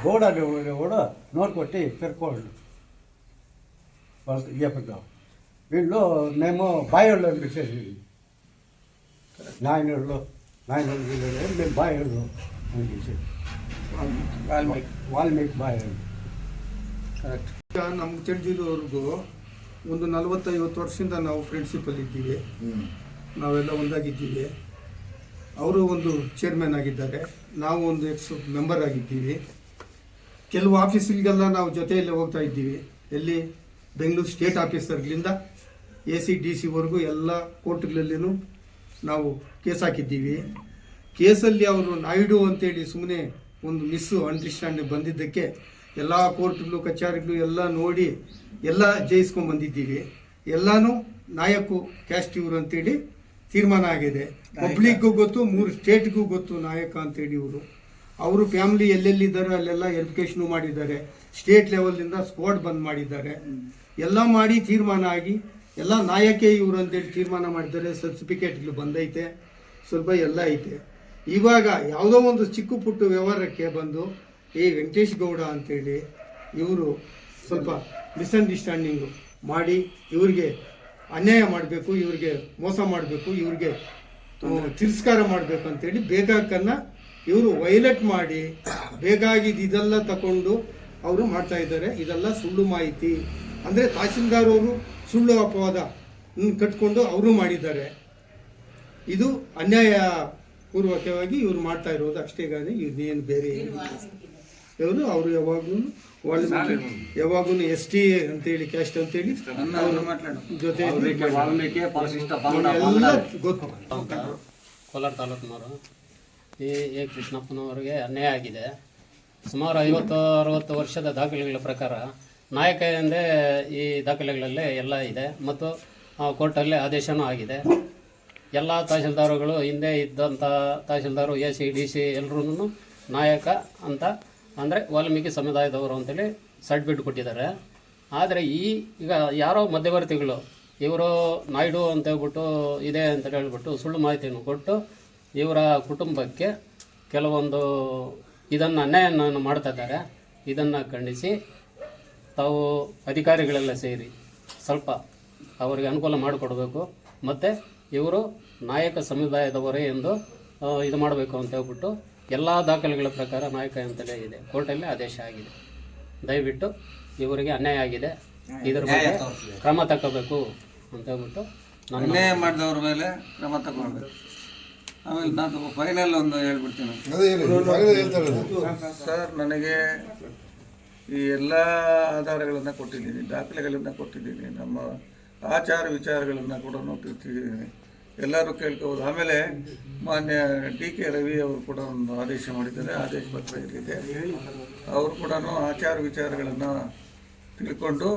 గోడ కూడా నోరు కొట్టి పెరుకోడు వాళ్ళు చెప్పిద్దాం. వీళ్ళు మేము బాయోళ్ళు అనిపించేది నాయనోళ్ళు వీళ్ళు మేము బాయోళ్ళు అనిపించేది ವಾಲ್ಮೀಕಿ ಬಾಯೋళ్ళు. ಈಗ ನಮ್ಗೆ ತಿಳಿದಿರೋವರೆಗೂ ಒಂದು 40-50 ವರ್ಷದಿಂದ ನಾವು ಫ್ರೆಂಡ್ಶಿಪ್ಪಲ್ಲಿ ಇದ್ದೀವಿ, ನಾವೆಲ್ಲ ಒಂದಾಗಿದ್ದೀವಿ. ಅವರು ಒಂದು ಚೇರ್ಮನ್ ಆಗಿದ್ದಾರೆ, ನಾವು ಒಂದು ಮೆಂಬರ್ ಆಗಿದ್ದೀವಿ. ಕೆಲವು ಆಫೀಸ್ಗಳಿಗೆಲ್ಲ ನಾವು ಜೊತೆಯಲ್ಲೇ ಹೋಗ್ತಾ ಇದ್ದೀವಿ. ಎಲ್ಲಿ ಬೆಂಗಳೂರು ಸ್ಟೇಟ್ ಆಫೀಸರ್ಗಳಿಂದ AC/DC ಎಲ್ಲ ಕೋರ್ಟ್ಗಳಲ್ಲಿನೂ ನಾವು ಕೇಸ್ ಹಾಕಿದ್ದೀವಿ. ಕೇಸಲ್ಲಿ ಅವರು ನಾಯ್ಡು ಅಂತೇಳಿ ಸುಮ್ಮನೆ ಒಂದು ಅಂಡರ್ಸ್ಟ್ಯಾಂಡಿಂಗ್ ಬಂದಿದ್ದಕ್ಕೆ ಎಲ್ಲ ಕೋರ್ಟ್ಗಳು ಕಚೇರಿಗಳು ಎಲ್ಲ ನೋಡಿ ಎಲ್ಲ ಜಯಿಸ್ಕೊಂಡು ಬಂದಿದ್ದೀವಿ. ಎಲ್ಲನೂ ನಾಯಕು ಕ್ಯಾಸ್ಟ್ ಇವರು ಅಂತೇಳಿ ತೀರ್ಮಾನ ಆಗಿದೆ. ಪಬ್ಲಿಕ್ಗೂ ಗೊತ್ತು, 3 ಸ್ಟೇಟ್ಗೂ ಗೊತ್ತು ನಾಯಕ ಅಂತೇಳಿ ಇವರು. ಅವರು ಫ್ಯಾಮಿಲಿ ಎಲ್ಲೆಲ್ಲಿದ್ದಾರೆ ಅಲ್ಲೆಲ್ಲ ವೆರಿಫಿಕೇಷನು ಮಾಡಿದ್ದಾರೆ. ಸ್ಟೇಟ್ ಲೆವೆಲಿಂದ ಸ್ಕ್ವಾಡ್ ಬಂದ್ ಮಾಡಿದ್ದಾರೆ. ಎಲ್ಲ ಮಾಡಿ ತೀರ್ಮಾನ ಆಗಿ ಎಲ್ಲ ನಾಯಕೇ ಇವರು ಅಂತೇಳಿ ತೀರ್ಮಾನ ಮಾಡಿದ್ದಾರೆ. ಸರ್ಟಿಫಿಕೇಟ್ಗಳು ಬಂದೈತೆ, ಸ್ವಲ್ಪ ಎಲ್ಲ ಐತೆ. ಇವಾಗ ಯಾವುದೋ ಒಂದು ಚಿಕ್ಕ ಪುಟ್ಟ ವ್ಯವಹಾರಕ್ಕೆ ಬಂದು ವೆಂಕಟೇಶ್ ಗೌಡ ಅಂತೇಳಿ ಇವರು ಸ್ವಲ್ಪ ಮಿಸ್ಅಂಡರ್ಸ್ಟ್ಯಾಂಡಿಂಗು ಮಾಡಿ ಇವ್ರಿಗೆ ಅನ್ಯಾಯ ಮಾಡಬೇಕು, ಇವ್ರಿಗೆ ಮೋಸ ಮಾಡಬೇಕು, ಇವ್ರಿಗೆ ತಿರಸ್ಕಾರ ಮಾಡಬೇಕು ಅಂತೇಳಿ ಬೇಕಾಕನ್ನು ಇವರು ವೈಲೇಟ್ ಮಾಡಿ ಬೇಕಾಗಿದ್ದೆಲ್ಲ ತಗೊಂಡು ಅವರು ಮಾಡ್ತಾ ಇದ್ದಾರೆ. ಇದೆಲ್ಲ ಸುಳ್ಳು ಮಾಹಿತಿ. ಅಂದರೆ ತಹಸೀಲ್ದಾರ್ ಅವರು ಸುಳ್ಳು ಅಪವಾದ ಕಟ್ಕೊಂಡು ಅವರು ಮಾಡಿದ್ದಾರೆ. ಇದು ಅನ್ಯಾಯ ಪೂರ್ವಕವಾಗಿ ಇವರು ಮಾಡ್ತಾ ಇರೋದು ಅಷ್ಟೇ, ಗಾನಿ ಇದೇನು ಬೇರೆ ಇವರು ಅವರು ಯಾವಾಗೂ ST ಅಂತೇಳಿ ಕ್ಯಾಸ್ಟ್ ಅಂತೇಳಿ ಜೊತೆ ಎಲ್ಲ ಗೊತ್ತು. ಕೋಲಾರ ತಾಲೂಕಿನವರು ಎ ಕೃಷ್ಣಪ್ಪನವರಿಗೆ ಅನ್ಯಾಯ ಆಗಿದೆ. ಸುಮಾರು 50-60 ವರ್ಷದ ದಾಖಲೆಗಳ ಪ್ರಕಾರ ನಾಯಕ ಎಂದೇ ಈ ದಾಖಲೆಗಳಲ್ಲೇ ಎಲ್ಲ ಇದೆ ಮತ್ತು ಕೋರ್ಟಲ್ಲೇ ಆದೇಶನೂ ಆಗಿದೆ. ಎಲ್ಲ ತಹಶೀಲ್ದಾರುಗಳು ಹಿಂದೆ ಇದ್ದಂಥ ತಹಶೀಲ್ದಾರು AC/DC ಎಲ್ಲರೂ ನಾಯಕ ಅಂತ ಅಂದರೆ ವಾಲ್ಮೀಕಿ ಸಮುದಾಯದವರು ಅಂತೇಳಿ ಸರ್ಟಿಫಿಕೇಟ್ ಕೊಟ್ಟಿದ್ದಾರೆ. ಆದರೆ ಈಗ ಯಾರೋ ಮಧ್ಯವರ್ತಿಗಳು ಇವರು ನಾಯ್ಡು ಅಂತ ಹೇಳ್ಬಿಟ್ಟು ಇದೆ ಅಂತ ಹೇಳ್ಬಿಟ್ಟು ಸುಳ್ಳು ಮಾಹಿತಿಯನ್ನು ಕೊಟ್ಟು ಇವರ ಕುಟುಂಬಕ್ಕೆ ಕೆಲವೊಂದು ಇದನ್ನು ಅನ್ಯಾಯವನ್ನು ಮಾಡ್ತಾ ಇದ್ದಾರೆ. ಇದನ್ನು ಖಂಡಿಸಿ ತಾವು ಅಧಿಕಾರಿಗಳೆಲ್ಲ ಸೇರಿ ಸ್ವಲ್ಪ ಅವರಿಗೆ ಅನುಕೂಲ ಮಾಡಿಕೊಡ್ಬೇಕು ಮತ್ತು ಇವರು ನಾಯಕ ಸಮುದಾಯದವರೇ ಎಂದು ಇದು ಮಾಡಬೇಕು ಅಂತ ಹೇಳ್ಬಿಟ್ಟು ಎಲ್ಲ ದಾಖಲೆಗಳ ಪ್ರಕಾರ ನಾಯಕ ಅಂತಲೇ ಇದೆ, ಕೋರ್ಟಲ್ಲಿ ಆದೇಶ ಆಗಿದೆ. ದಯವಿಟ್ಟು ಇವರಿಗೆ ಅನ್ಯಾಯ ಆಗಿದೆ, ಇದರ ಬಗ್ಗೆ ಕ್ರಮ ತಗೋಬೇಕು ಅಂತ ಹೇಳ್ಬಿಟ್ಟು ಅನ್ಯಾಯ ಮಾಡಿದವ್ರ ಮೇಲೆ ಕ್ರಮ ತಗೊಳ್ಬೇಕು. ಆಮೇಲೆ ನಾನು ಫೈನಲ್ ಒಂದು ಹೇಳ್ಬಿಡ್ತೀನಿ ಸರ್. ನನಗೆ ಈ ಎಲ್ಲ ಆಧಾರಗಳನ್ನು ಕೊಟ್ಟಿದ್ದೀನಿ, ದಾಖಲೆಗಳನ್ನು ಕೊಟ್ಟಿದ್ದೀನಿ, ನಮ್ಮ ಆಚಾರ ವಿಚಾರಗಳನ್ನು ಕೂಡ ತಿಳಿಸಿದ್ದೀನಿ. ಎಲ್ಲರೂ ಕೇಳ್ಕೋಬೋದು. ಆಮೇಲೆ ಮಾನ್ಯ DK ರವಿ ಅವರು ಕೂಡ ಒಂದು ಆದೇಶ ಮಾಡಿದ್ದಾರೆ, ಆದೇಶ ಪತ್ರ ಇಲ್ಲಿದೆ. ಅವರು ಕೂಡ ಆಚಾರ ವಿಚಾರಗಳನ್ನು ತಿಳ್ಕೊಂಡು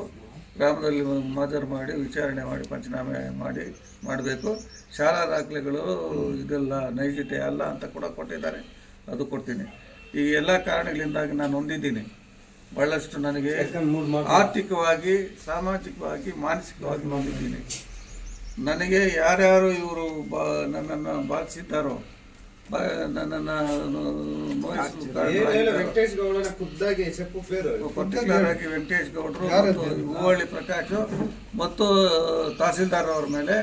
ಗ್ರಾಮದಲ್ಲಿ ಮಾಜರು ಮಾಡಿ ವಿಚಾರಣೆ ಮಾಡಿ ಪಂಚನಾಮೆ ಮಾಡಬೇಕು. ಶಾಲಾ ದಾಖಲೆಗಳು ಇದೆಲ್ಲ ನೈಜತೆ ಅಲ್ಲ ಅಂತ ಕೂಡ ಕೊಟ್ಟಿದ್ದಾರೆ, ಅದು ಕೊಡ್ತೀನಿ. ಈ ಎಲ್ಲ ಕಾರಣಗಳಿಂದಾಗಿ ನಾನು ಹೊಂದಿದ್ದೀನಿ. ಭಾಳಷ್ಟು ನನಗೆ ಆರ್ಥಿಕವಾಗಿ, ಸಾಮಾಜಿಕವಾಗಿ, ಮಾನಸಿಕವಾಗಿ ಹೊಂದಿದ್ದೀನಿ. ನನಗೆ ಯಾರ್ಯಾರು ಇವರು ನನ್ನನ್ನು ಬಾಧಿಸಿದ್ದಾರೋ, ನನ್ನನ್ನು ಪರ್ಟಿಕ್ಯುಲರ್ ಆಗಿ ವೆಂಕಟೇಶ್ ಗೌಡರು, ಹೂವಳ್ಳಿ ಪ್ರಕಾಶ್ ಮತ್ತು ತಹಸೀಲ್ದಾರ್ ಅವರ ಮೇಲೆ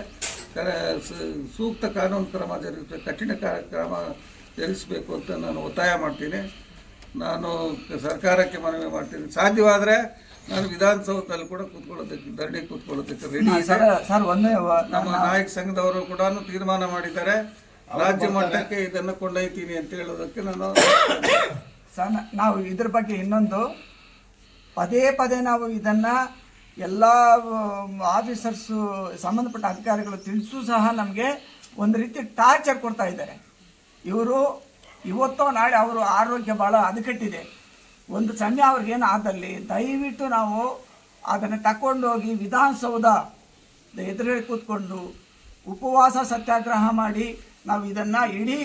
ಸೂಕ್ತ ಕಾನೂನು ಕ್ರಮ ಕಠಿಣ ಕ್ರಮ ಜರುಗಿಸಬೇಕು ಅಂತ ನಾನು ಒತ್ತಾಯ ಮಾಡ್ತೀನಿ. ನಾನು ಸರ್ಕಾರಕ್ಕೆ ಮನವಿ ಮಾಡ್ತೀನಿ. ಸಾಧ್ಯವಾದರೆ ನಾನು ವಿಧಾನಸೌಧದಲ್ಲಿ ಕೂಡ ಧರಣಿ ಕೂತ್ಕೊಳ್ಳೋದಕ್ಕೆ ರೆಡಿ ಇದೆ. ನಮ್ಮ ನಾಯಕ ಸಂಘದವರು ಕೂಡ ತೀರ್ಮಾನ ಮಾಡಿದ್ದಾರೆ, ರಾಜ್ಯ ಮಟ್ಟಕ್ಕೆ ಇದನ್ನು ಕೊಂಡೊಯ್ತೀನಿ ಅಂತ ಹೇಳೋದಕ್ಕೆ ನಾನು ನಾವು ಇದ್ರ ಬಗ್ಗೆ ಇನ್ನೊಂದು ಪದೇ ನಾವು ಇದನ್ನು ಎಲ್ಲ ಆಫೀಸರ್ಸು ಸಂಬಂಧಪಟ್ಟ ಅಧಿಕಾರಿಗಳು ತಿಳಿಸೂ ಸಹ ನಮಗೆ ಒಂದು ರೀತಿ ಟಾರ್ಚರ್ ಕೊಡ್ತಾ ಇದ್ದಾರೆ. ಇವರು ಇವತ್ತೋ ನಾಳೆ ಅವರು ಆರೋಗ್ಯ ಭಾಳ ಹದಗೆಟ್ಟಿದೆ. ಒಂದು ಸಣ್ಣ ಅವ್ರಿಗೇನು ಆದಲ್ಲಿ ದಯವಿಟ್ಟು ನಾವು ಅದನ್ನು ತಗೊಂಡೋಗಿ ವಿಧಾನಸೌಧ ಎದುರುಗಡೆ ಕೂತ್ಕೊಂಡು ಉಪವಾಸ ಸತ್ಯಾಗ್ರಹ ಮಾಡಿ ನಾವು ಇದನ್ನು ಇಡೀ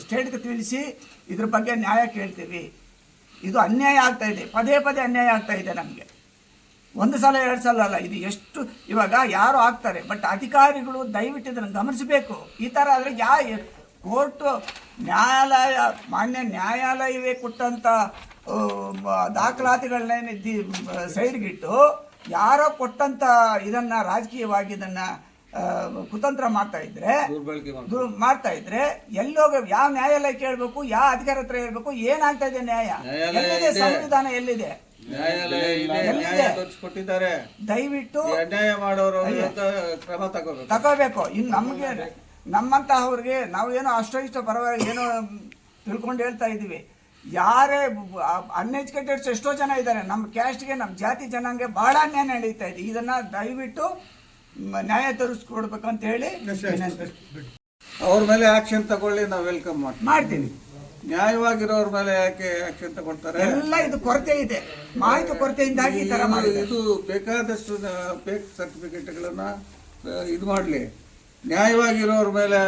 ಸ್ಟೇಟ್ಗೆ ತಿಳಿಸಿ ಇದ್ರ ಬಗ್ಗೆ ನ್ಯಾಯ ಕೇಳ್ತೀವಿ. ಇದು ಅನ್ಯಾಯ ಆಗ್ತಾಯಿದೆ, ಪದೇ ಅನ್ಯಾಯ ಆಗ್ತಾಯಿದೆ ನಮಗೆ. ಒಂದು ಸಲ 2 ಸಲ ಅಲ್ಲ, ಇದು ಎಷ್ಟು ಇವಾಗ ಯಾರು ಆಗ್ತಾರೆ. ಬಟ್ ಅಧಿಕಾರಿಗಳು ದಯವಿಟ್ಟು ಇದನ್ನು ಗಮನಿಸಬೇಕು. ಈ ಥರ ಆದರೆ ಕೋರ್ಟು ನ್ಯಾಯಾಲಯ, ಮಾನ್ಯ ನ್ಯಾಯಾಲಯವೇ ಕೊಟ್ಟಂಥ ದಾಖಲಾತಿಗಳನ್ನೇ ಸೈಡ್ಗಿಟ್ಟು ಯಾರೋ ಕೊಟ್ಟಂತ ಇದನ್ನ ರಾಜಕೀಯವಾಗಿ ಇದನ್ನ ಕುತಂತ್ರ ಮಾಡ್ತಾ ಇದ್ರೆ ಮಾಡ್ತಾ ಇದ್ರೆ ಎಲ್ಲೋಗ ಯಾವ ನ್ಯಾಯಾಲಯ ಕೇಳಬೇಕು, ಯಾವ ಅಧಿಕಾರ ಹತ್ರ ಹೇಳ್ಬೇಕು, ಏನಾಗ್ತಾ ಇದೆ ನ್ಯಾಯ ಎಲ್ಲಿದೆ, ಸಂವಿಧಾನ ಎಲ್ಲಿದೆ, ಕೊಟ್ಟಿದ್ದಾರೆ. ದಯವಿಟ್ಟು ಅನ್ಯಾಯ ಮಾಡೋರು ಕ್ರಮ ತಗೋಬೇಕು. ಇನ್ನು ನಮ್ಗೆ ನಮ್ಮಂತಹವ್ರಿಗೆ ನಾವು ಏನೋ ಅಷ್ಟೋ ಇಷ್ಟ ಪರವಾಗಿ ಏನೋ ತಿಳ್ಕೊಂಡು ಹೇಳ್ತಾ ಇದೀವಿ. ಯಾರೇ ಅನ್ಎಜುಕೇಟೆಡ್ಸ್ ಎಷ್ಟೋ ಜನ ಇದ್ದಾರೆ ನಮ್ಮ ಕ್ಯಾಸ್ಟ್ಗೆ, ನಮ್ಮ ಜಾತಿ ಜನಾಂಗ ಬಹಳ ಅನ್ಯಾಯ ನಡೀತಾ ಇದೆ. ಇದನ್ನ ದಯವಿಟ್ಟು ನ್ಯಾಯ ತರಿಸ್ಕೊಡ್ಬೇಕಂತ ಹೇಳಿ ಅವ್ರ ಮೇಲೆ ಆಕ್ಷನ್ ತಗೊಳ್ಳಿ, ನಾವು ವೆಲ್ಕಮ್ ಮಾಡ್ತೀವಿ. ನ್ಯಾಯವಾಗಿರೋರ ಮೇಲೆ ಯಾಕೆ ಆಕ್ಷನ್ ತಗೊಳ್ತಾರೆ? ಎಲ್ಲ ಇದು ಕೊರತೆ ಇದೆ, ಮಾಹಿತಿ ಕೊರತೆಯಿಂದಾಗಿ ಈ ತರ ಮಾಡಿದ್ದಾರೆ. ಇದು ಬೇಕಾದಷ್ಟು ಫೇಕ್ ಸರ್ಟಿಫಿಕೇಟ್ಗಳನ್ನ ಇದು ಮಾಡಲಿ. ನ್ಯಾಯವಾಗಿರೋರ ಮೇಲೆ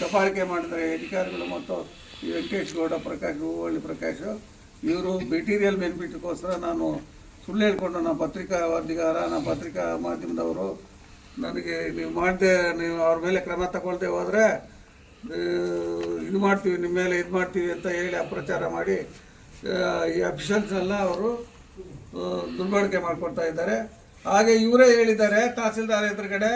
ದಬ್ಬಾಳಿಕೆ ಮಾಡಿದ್ರೆ ಅಧಿಕಾರಿಗಳು ಮತ್ತು ವೆಂಕಟೇಶ್ ಗೌಡ, ಪ್ರಕಾಶ್, ಹೂವಳ್ಳಿ ಪ್ರಕಾಶ್ ಇವರು ಮೆಟೀರಿಯಲ್ ಬೆನಿಫಿಟ್ಗೋಸ್ಕರ ನಾನು ಸುಳ್ಳು ಹೇಳ್ಕೊಂಡು ನಮ್ಮ ಪತ್ರಿಕಾ ವರದಿಗಾರ, ನಮ್ಮ ಪತ್ರಿಕಾ ಮಾಧ್ಯಮದವರು ನನಗೆ ನೀವು ಮಾಡದೆ, ನೀವು ಅವ್ರ ಮೇಲೆ ಕ್ರಮ ತಗೊಳ್ದೆ ಹೋದರೆ ಇದು ಮಾಡ್ತೀವಿ, ನಿಮ್ಮ ಮೇಲೆ ಇದು ಮಾಡ್ತೀವಿ ಅಂತ ಹೇಳಿ ಅಪ್ರಚಾರ ಮಾಡಿ ಈ ಅಫಿಷಿಯಲ್ಸ್ ಎಲ್ಲ ಅವರು ದುರ್ಬಳಕೆ ಮಾಡ್ಕೊಳ್ತಾ ಇದ್ದಾರೆ. ಹಾಗೆ ಇವರೇ ಹೇಳಿದ್ದಾರೆ ತಹಸೀಲ್ದಾರ್ ಎದುರುಗಡೆ